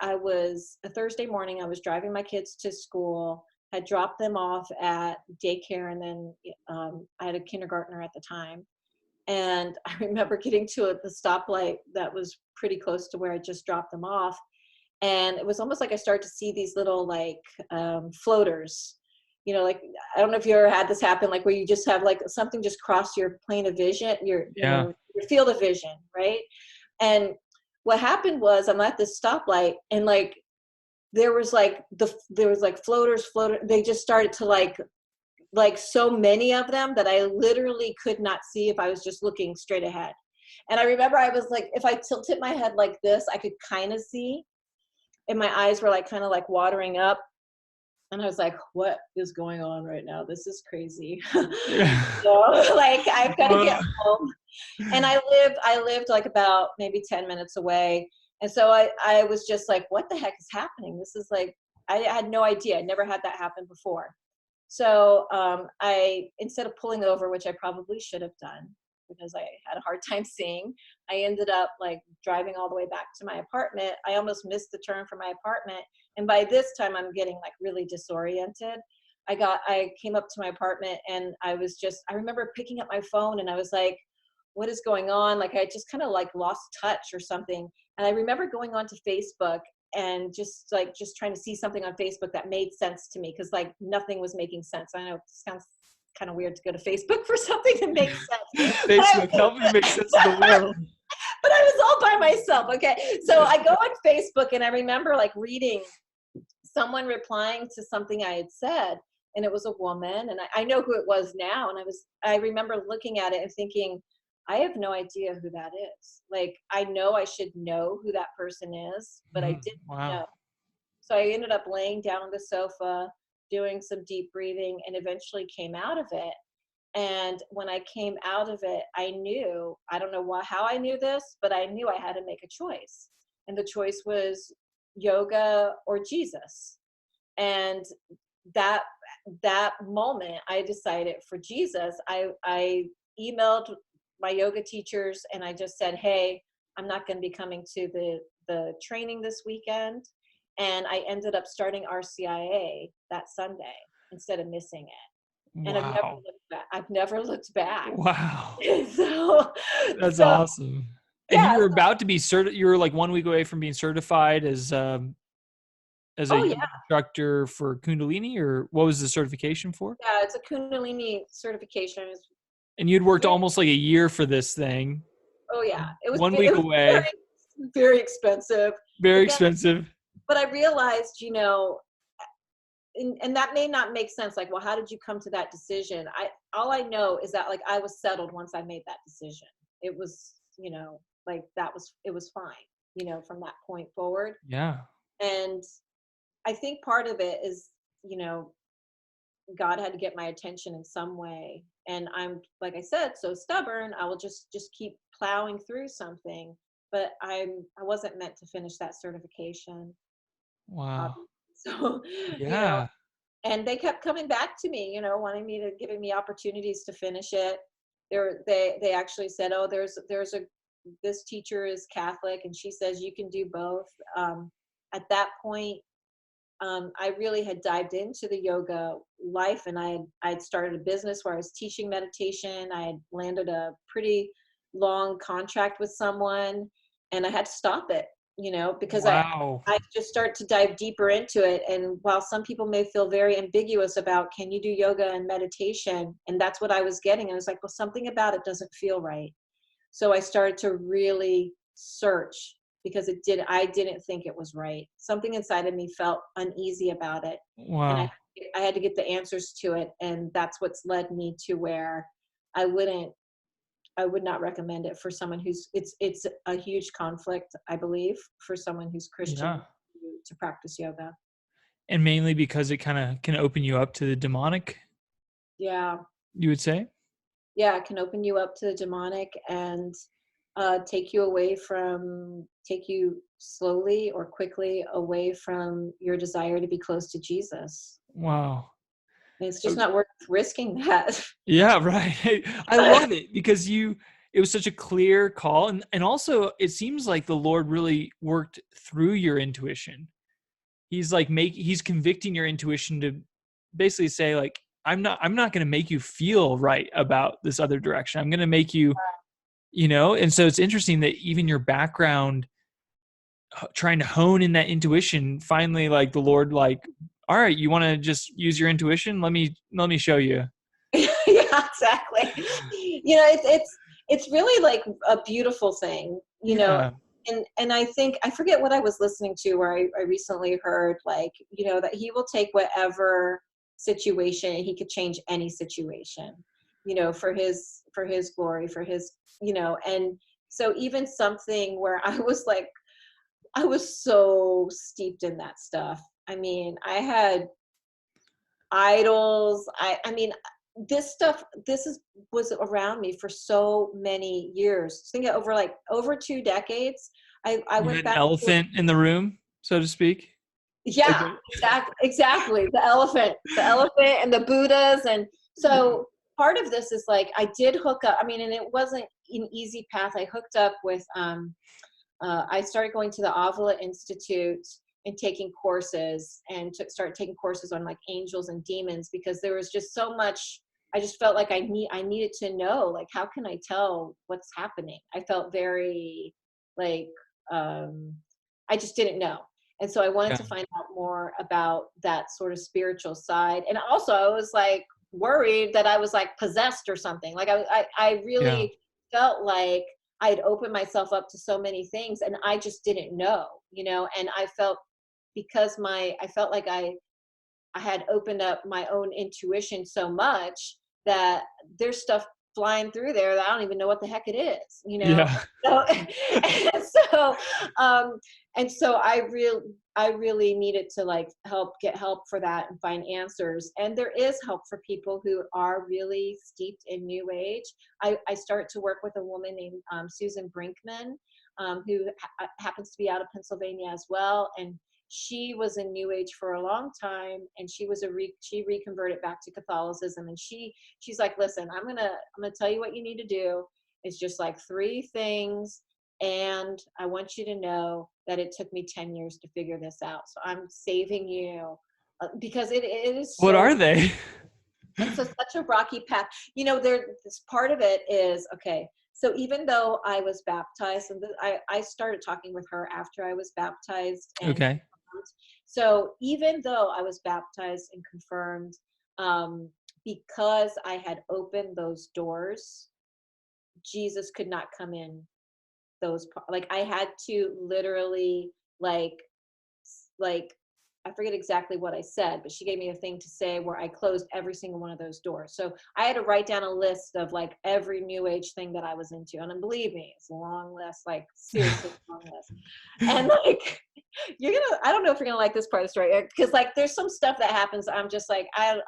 morning, I was driving my kids to school, had dropped them off at daycare, and then I had a kindergartner at the time. And I remember getting to the stoplight that was pretty close to where I just dropped them off. And it was almost like I started to see these little like floaters, like, I don't know if you ever had this happen, like where you just have like something just cross your plane of vision, your field of vision, right? And what happened was I'm at this stoplight, and like there was like floaters. They just started to like so many of them that I literally could not see if I was just looking straight ahead. And I remember I was like, if I tilted my head like this, I could kind of see, and my eyes were like kind of like watering up. And I was like, what is going on right now? This is crazy. Yeah. Like I've got to get home. And I lived like about maybe 10 minutes away. And so I was just like, what the heck is happening? This is like, I had no idea. I never had that happen before. So instead of pulling over, which I probably should have done because I had a hard time seeing, I ended up like driving all the way back to my apartment. I almost missed the turn for my apartment. And by this time I'm getting like really disoriented. I came up to my apartment, and I remember picking up my phone, and I was like, what is going on? Like I just kind of like lost touch or something. And I remember going onto Facebook and just trying to see something on Facebook that made sense to me, because like nothing was making sense. I know it sounds kind of weird to go to Facebook for something that makes sense. Facebook, help me make sense of the world. But I was all by myself. Okay. So I go on Facebook, and I remember like reading someone replying to something I had said, and it was a woman, and I know who it was now. And I remember looking at it and thinking, I have no idea who that is. Like, I know I should know who that person is, but I didn't know. So I ended up laying down on the sofa, doing some deep breathing, and eventually came out of it. And when I came out of it, I knew, I don't know how I knew this, but I knew I had to make a choice. And the choice was yoga or Jesus. And that moment, I decided for Jesus. I emailed my yoga teachers, and I just said, hey, I'm not going to be coming to the training this weekend. And I ended up starting RCIA that Sunday instead of missing it. And Wow. I've never looked back. Wow. so That's so awesome. And you yeah. were about to be you were like 1 week away from being certified as a Oh yoga yeah. instructor for Kundalini, or what was the certification for? Yeah, it's a Kundalini certification. And you'd worked Very, almost like a year for this thing. oh yeah. One It week was away. very, very expensive. Very But then expensive. but I realized, and that may not make sense. Like, well, how did you come to that decision? All I know is that like I was settled once I made that decision. It was, like it was fine, from that point forward. Yeah. And I think part of it is, God had to get my attention in some way. And I'm, like I said, so stubborn. I will just keep plowing through something. But I wasn't meant to finish that certification. Wow. So, Yeah. and they kept coming back to me, giving me opportunities to finish it. They actually said, oh, this teacher is Catholic, and she says you can do both. At that point, I really had dived into the yoga life, and I'd started a business where I was teaching meditation. I had landed a pretty long contract with someone, and I had to stop it, because Wow. I just start to dive deeper into it. And while some people may feel very ambiguous about, can you do yoga and meditation? And that's what I was getting. I was like, well, something about it doesn't feel right. So I started to really search, because I didn't think it was right. Something inside of me felt uneasy about it. And I had Wow. to I had to get the answers to it, and that's what's led me to where I wouldn't I would not recommend it for someone who's it's a huge conflict, I believe, for someone who's Christian Yeah. to practice yoga. And mainly because it kind of can open you up to the demonic, Yeah. you would say? Yeah, it can open you up to the demonic and take you slowly or quickly away from your desire to be close to Jesus. Wow. And it's just not worth risking that. Yeah, right. I love it because it was such a clear call. And also it seems like the Lord really worked through your intuition. He's like he's convicting your intuition to basically say like, I'm not going to make you feel right about this other direction. I'm going to make you, and so it's interesting that even your background trying to hone in that intuition, finally like the Lord like, all right, you want to just use your intuition? Let me show you. Yeah, exactly. It's really like a beautiful thing, Yeah. and I think I forget what I was listening to where I recently heard like, that he will take whatever situation and he could change any situation, for his glory, for his, and so even something where I was like, I was so steeped in that stuff. I mean, I had idols. I mean, was around me for so many years. Think over 2 decades. I You went had an back to, elephant in the room, so to speak. Like yeah, the, exactly. The elephant and the Buddhas. And so part of this is like, I did hook up. I mean, and it wasn't an easy path. I hooked up with, I started going to the Avila Institute and taking courses and started taking courses on like angels and demons, because there was just so much. I just felt like I needed to know, like, how can I tell what's happening? I felt very like, I just didn't know. And so I wanted yeah. to find out more about that sort of spiritual side. And also I was like worried that I was like possessed or something. Like I Yeah. really felt like I had opened myself up to so many things and I just didn't know, and I felt, because I felt like I had opened up my own intuition so much that there's stuff flying through there that I don't even know what the heck it is. Yeah. So, and so, um, and so I really needed to like get help for that and find answers. And there is help for people who are really steeped in New Age. I start to work with a woman named Susan Brinkman, who happens to be out of Pennsylvania as well. And she was in New Age for a long time, and she reconverted back to Catholicism. And she's like, listen, I'm gonna tell you what you need to do. It's just like 3 things, and I want you to know that it took me 10 years to figure this out. So I'm saving you, because it is What so. are they? It's such a rocky path. This part of it is, okay. So even though I was baptized, and I started talking with her after I was baptized and Okay. confirmed. So even though I was baptized and confirmed, because I had opened those doors, Jesus could not come in like I had to literally like I forget exactly what I said, but she gave me a thing to say where I closed every single one of those doors. So I had to write down a list of like every New Age thing that I was into. And believe me, it's a long list, like seriously long list. And like, I don't know if you're gonna like this part of the story, because like there's some stuff that happens. I'm just like, I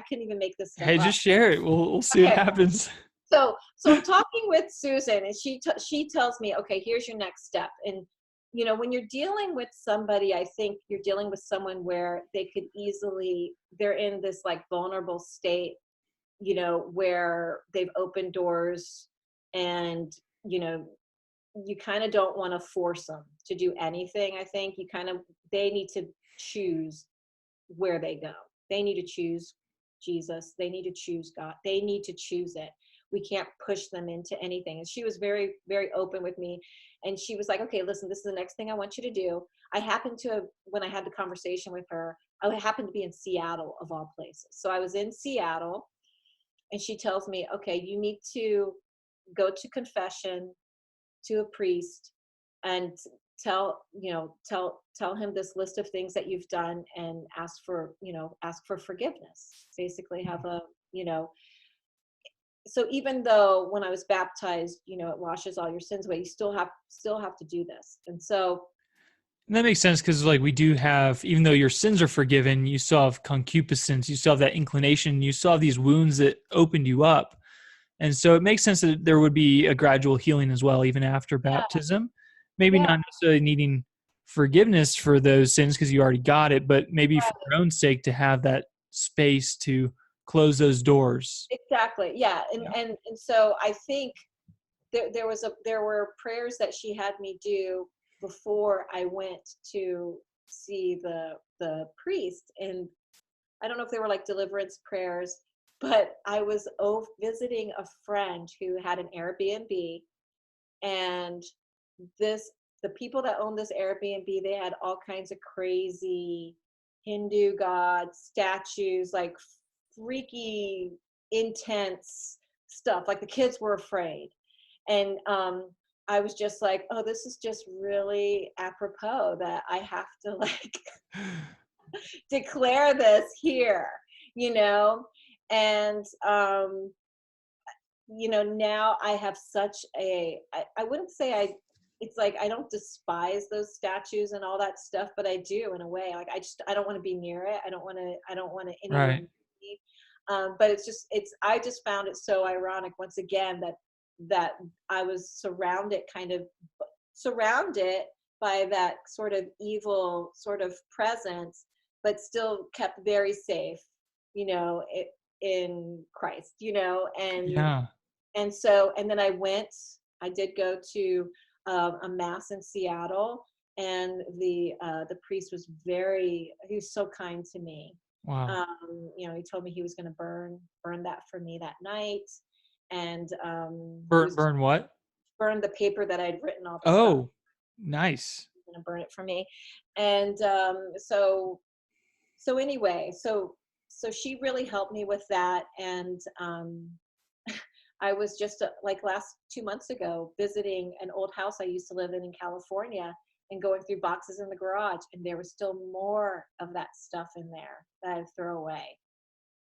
couldn't even make this stuff Hey, up. just share it. We'll see what Okay. happens. So I'm talking with Susan, and she tells me, okay, here's your next step. And when you're dealing with somebody, I think you're dealing with someone where they're in this like vulnerable state, where they've opened doors, and you kind of don't want to force them to do anything. I think they need to choose where they go. They need to choose Jesus. They need to choose God. They need to choose it. We can't push them into anything. And she was very, very open with me. And she was like, okay, listen, this is the next thing I want you to do. I happened to, when I had the conversation with her, I happened to be in Seattle of all places. So I was in Seattle, and she tells me, okay, you need to go to confession to a priest, and tell him this list of things that you've done and ask for forgiveness. Basically have a, so even though when I was baptized, it washes all your sins away, you still have to do this. And so And that makes sense because, like, we do have, even though your sins are forgiven, you still have concupiscence, you still have that inclination, you still have these wounds that opened you up. And so it makes sense that there would be a gradual healing as well, even after yeah, baptism. Maybe yeah, not necessarily needing forgiveness for those sins because you already got it, but maybe for right, your own sake to have that space to close those doors. exactly, yeah. and Yeah. and and so I think there were prayers that she had me do before I went to see the priest, and I don't know if they were like deliverance prayers, but I was visiting a friend who had an Airbnb, and this the people that owned this Airbnb, they had all kinds of crazy Hindu gods, statues, like freaky, intense stuff. Like the kids were afraid. And I was just like, oh, this is just really apropos that I have to like declare this here, you know? And now I have such I wouldn't say it's like I don't despise those statues and all that stuff, but I do in a way. Like I don't want to be near it. I don't want to anyone Right. near me. But I just found it so ironic once again that I was surrounded by that sort of evil sort of presence, but still kept very safe, in Christ, Yeah. and then I did go to a mass in Seattle, and the priest he was so kind to me. Wow. He told me he was going to burn that for me that night, and he Burn, was burn what? burn the paper that I'd written all the stuff. Oh, nice. He was going to burn it for me, and so anyway, so she really helped me with that, and I was just like last 2 months ago visiting an old house I used to live in California, and going through boxes in the garage, and there was still more of that stuff in there that I'd throw away.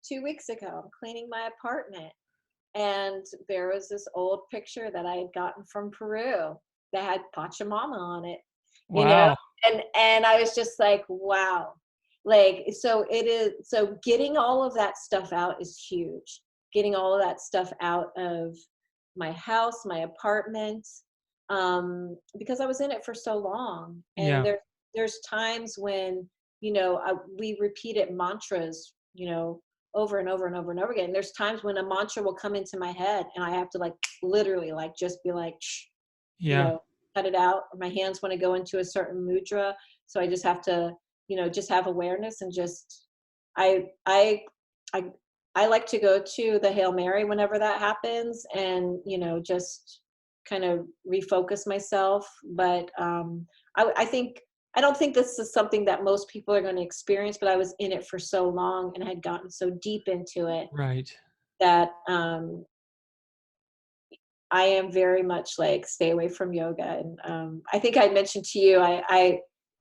2 weeks ago, I'm cleaning my apartment, and there was this old picture that I had gotten from Peru that had Pachamama on it, you know, Wow. and I was just like, wow. Like, so getting all of that stuff out is huge. Getting all of that stuff out of my house, my apartment, because I was in it for so long. And Yeah. there's times when, we repeated mantras, over and over and over and over again. There's times when a mantra will come into my head, and I have to like literally like just be like, shh, Yeah. cut it out. Or my hands want to go into a certain mudra, so I just have to, just have awareness, and just I I I I like to go to the Hail Mary whenever that happens, and just kind of refocus myself. But I don't think this is something that most people are going to experience, but I was in it for so long and had gotten so deep into it Right. that I am very much like stay away from yoga. And I think I mentioned to you,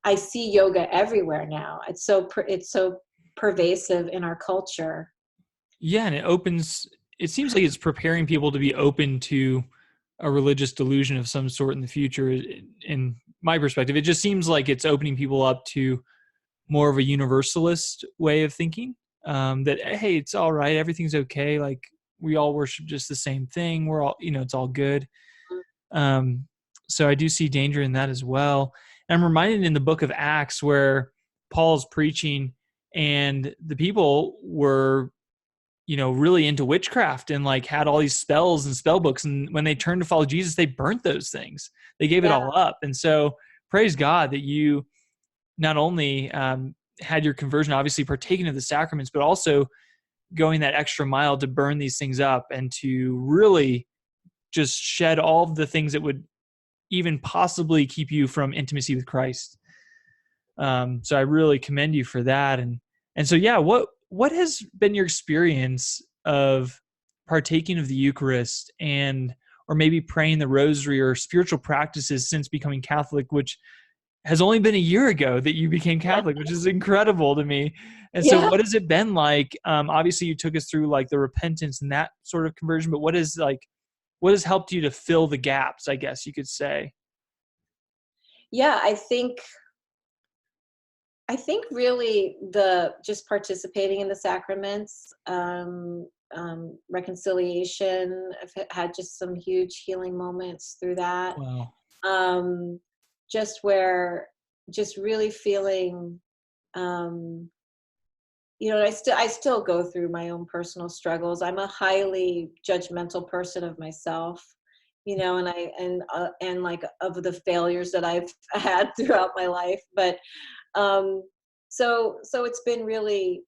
I see yoga everywhere now. It's so pervasive in our culture. Yeah. And it seems like it's preparing people to be open to a religious delusion of some sort in the future. In my perspective, it just seems like it's opening people up to more of a universalist way of thinking. That, hey, it's all right, everything's okay. Like, we all worship just the same thing. We're all, it's all good. Um, so I do see danger in that as well. And I'm reminded in the book of Acts where Paul's preaching, and the people were, really into witchcraft and like had all these spells and spell books. And when they turned to follow Jesus, they burnt those things. They gave it Yeah. all up. And so praise God that you not only had your conversion, obviously partaking of the sacraments, but also going that extra mile to burn these things up and to really just shed all of the things that would even possibly keep you from intimacy with Christ. So I really commend you for that. And so, yeah, what has been your experience of partaking of the Eucharist, and or maybe praying the rosary or spiritual practices since becoming Catholic, which has only been a year ago that you became Catholic, which is incredible to me. And so Yeah. what has it been like? Obviously you took us through like the repentance and that sort of conversion, but what has helped you to fill the gaps, I guess you could say? Yeah, I think really the just participating in the sacraments, reconciliation. Had just some huge healing moments through that. Wow. Um, just where, just really feeling, um, I still go through my own personal struggles. I'm a highly judgmental person of myself, and like of the failures that I've had throughout my life. But um so it's been really,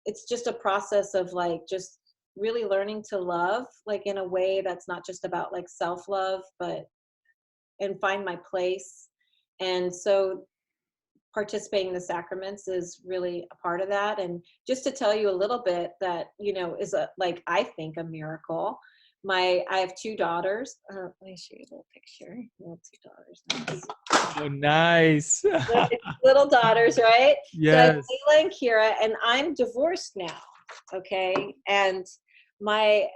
it's just a process of like just really learning to love, like in a way that's not just about like self-love, but and find my place. And so participating in the sacraments is really a part of that. And just to tell you a little bit that, is a, like, I think a miracle. I have two daughters. Let me show you a little picture. Little two daughters. Oh, nice. Little daughters, right? So I have Yes. Layla and Kira, and I'm divorced now. Okay, and my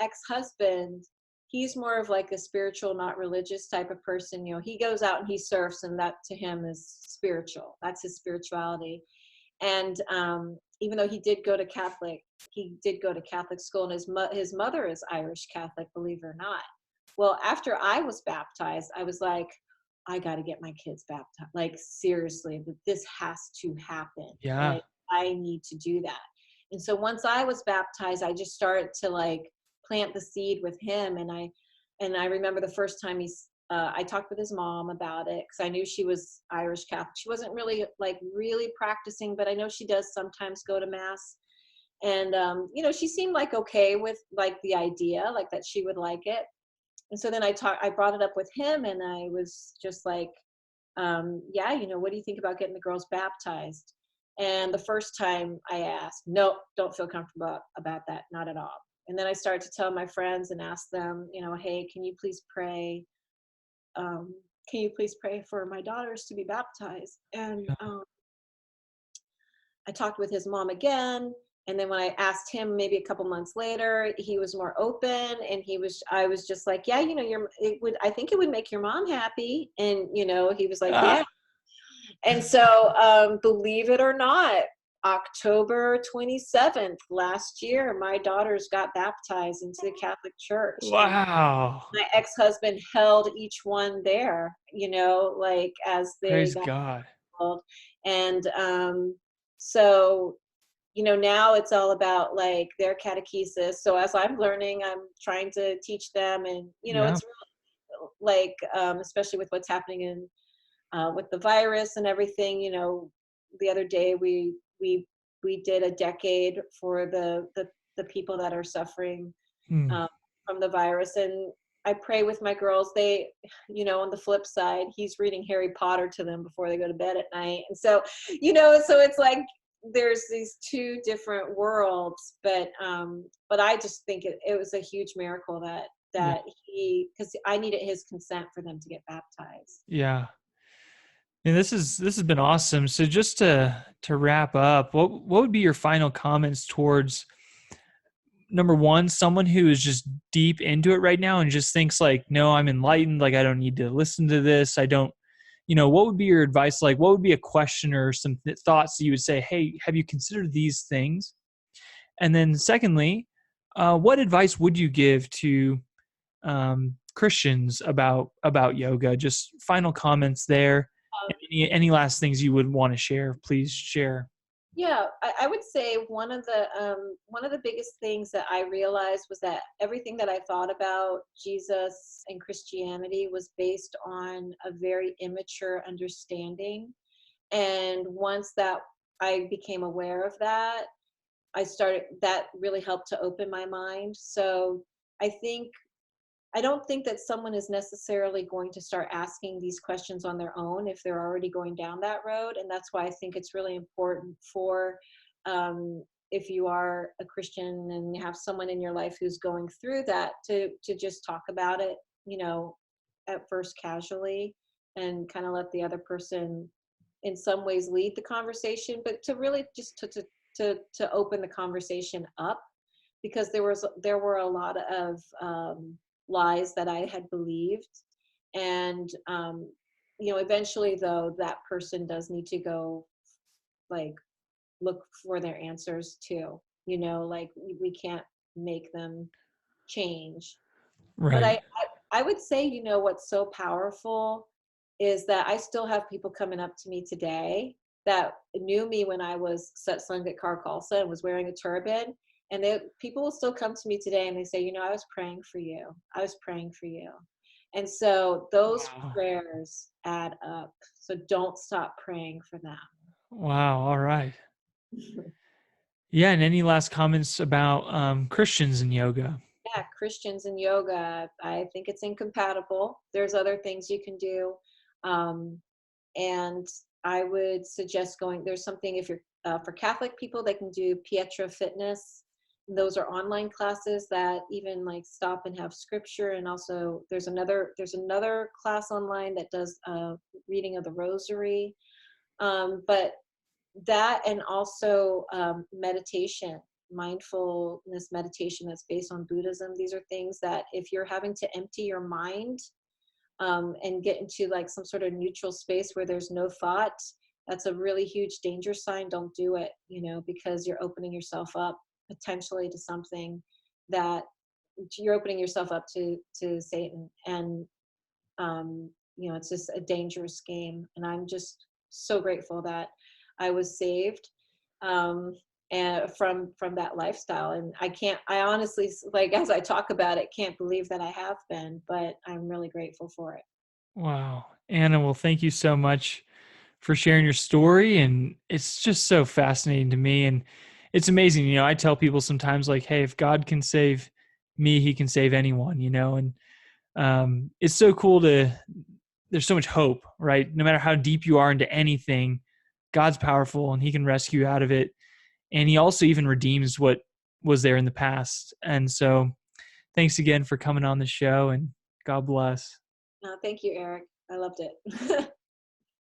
ex-husband, he's more of like a spiritual, not religious type of person. He goes out and he surfs, and that to him is spiritual. That's his spirituality. And even though he did go to Catholic school, and his mother is Irish Catholic, believe it or not. Well, after I was baptized, I was like, I got to get my kids baptized. Like, seriously, this has to happen. Yeah. Like, I need to do that. And so once I was baptized, I just started to like plant the seed with him. And I remember the first time I talked with his mom about it, because I knew she was Irish Catholic. She wasn't really practicing, but I know she does sometimes go to mass. And she seemed like okay with like the idea, like that she would like it. And so then I brought it up with him, and I was just like, yeah, what do you think about getting the girls baptized? And the first time I asked, no, don't feel comfortable about that, not at all. And then I started to tell my friends and ask them, hey, can you please pray? Can you please pray for my daughters to be baptized? And I talked with his mom again. And then when I asked him maybe a couple months later, he was more open, and I was just like, yeah, I think it would make your mom happy. And, he was like, Ah, yeah. And so, believe it or not, October 27th last year, my daughters got baptized into the Catholic Church, and wow. my ex-husband held each one there, like as they Praise got God. involved. And so now it's all about like their catechesis. So as I'm learning, I'm trying to teach them. And Yeah. it's really like, especially with what's happening in with the virus and everything. The other day we did a decade for the people that are suffering Hmm. um, from the virus. And I pray with my girls. They, on the flip side, he's reading Harry Potter to them before they go to bed at night. And so, so it's like there's these two different worlds. But I just think it was a huge miracle that Yeah. because I needed his consent for them to get baptized. Yeah. And this has been awesome. So just to wrap up, what would be your final comments towards, number one, someone who is just deep into it right now and just thinks like, no, I'm enlightened, like I don't need to listen to this. I don't, what would be your advice? Like, what would be a question or some thoughts that you would say, hey, have you considered these things? And then secondly, what advice would you give to Christians about yoga? Just final comments there. Any last things you would want to share? Please share. Yeah, I would say one of the biggest things that I realized was that everything that I thought about Jesus and Christianity was based on a very immature understanding. And once that I became aware of that, that really helped to open my mind. So I think I don't think that someone is necessarily going to start asking these questions on their own if they're already going down that road. And that's why I think it's really important for if you are a Christian and you have someone in your life who's going through that, to just talk about it, at first casually, and kind of let the other person in some ways lead the conversation, but to really just to open the conversation up, because there were a lot of lies that I had believed. And eventually, though, that person does need to go, like, look for their answers too. Like, we can't make them change. But Right. I would say, what's so powerful is that I still have people coming up to me today that knew me when I was Satsang at Kar Khalsa and was wearing a turban. And people will still come to me today and they say, I was praying for you. I was praying for you. And so those Wow. prayers add up. So don't stop praying for them. Wow. All right. Yeah. And any last comments about Christians in yoga? Yeah, Christians and yoga, I think it's incompatible. There's other things you can do. Um, and I would suggest there's something, if you're for Catholic people, they can do Pietra Fitness. Those are online classes that even like stop and have scripture. And also there's another class online that does reading of the rosary. But that, and also meditation, mindfulness meditation that's based on Buddhism. These are things that if you're having to empty your mind and get into like some sort of neutral space where there's no thought, that's a really huge danger sign. Don't do it, because you're opening yourself up potentially to something that you're opening yourself up to Satan. And it's just a dangerous game. And I'm just so grateful that I was saved and from that lifestyle. And I honestly, like, as I talk about it, can't believe that I have been, but I'm really grateful for it. Wow. Anna, well, thank you so much for sharing your story. And it's just so fascinating to me. And it's amazing. I tell people sometimes, like, hey, if God can save me, he can save anyone, and it's so cool there's so much hope, right? No matter how deep you are into anything, God's powerful and he can rescue you out of it. And he also even redeems what was there in the past. And so thanks again for coming on the show, and God bless. Thank you, Eric. I loved it.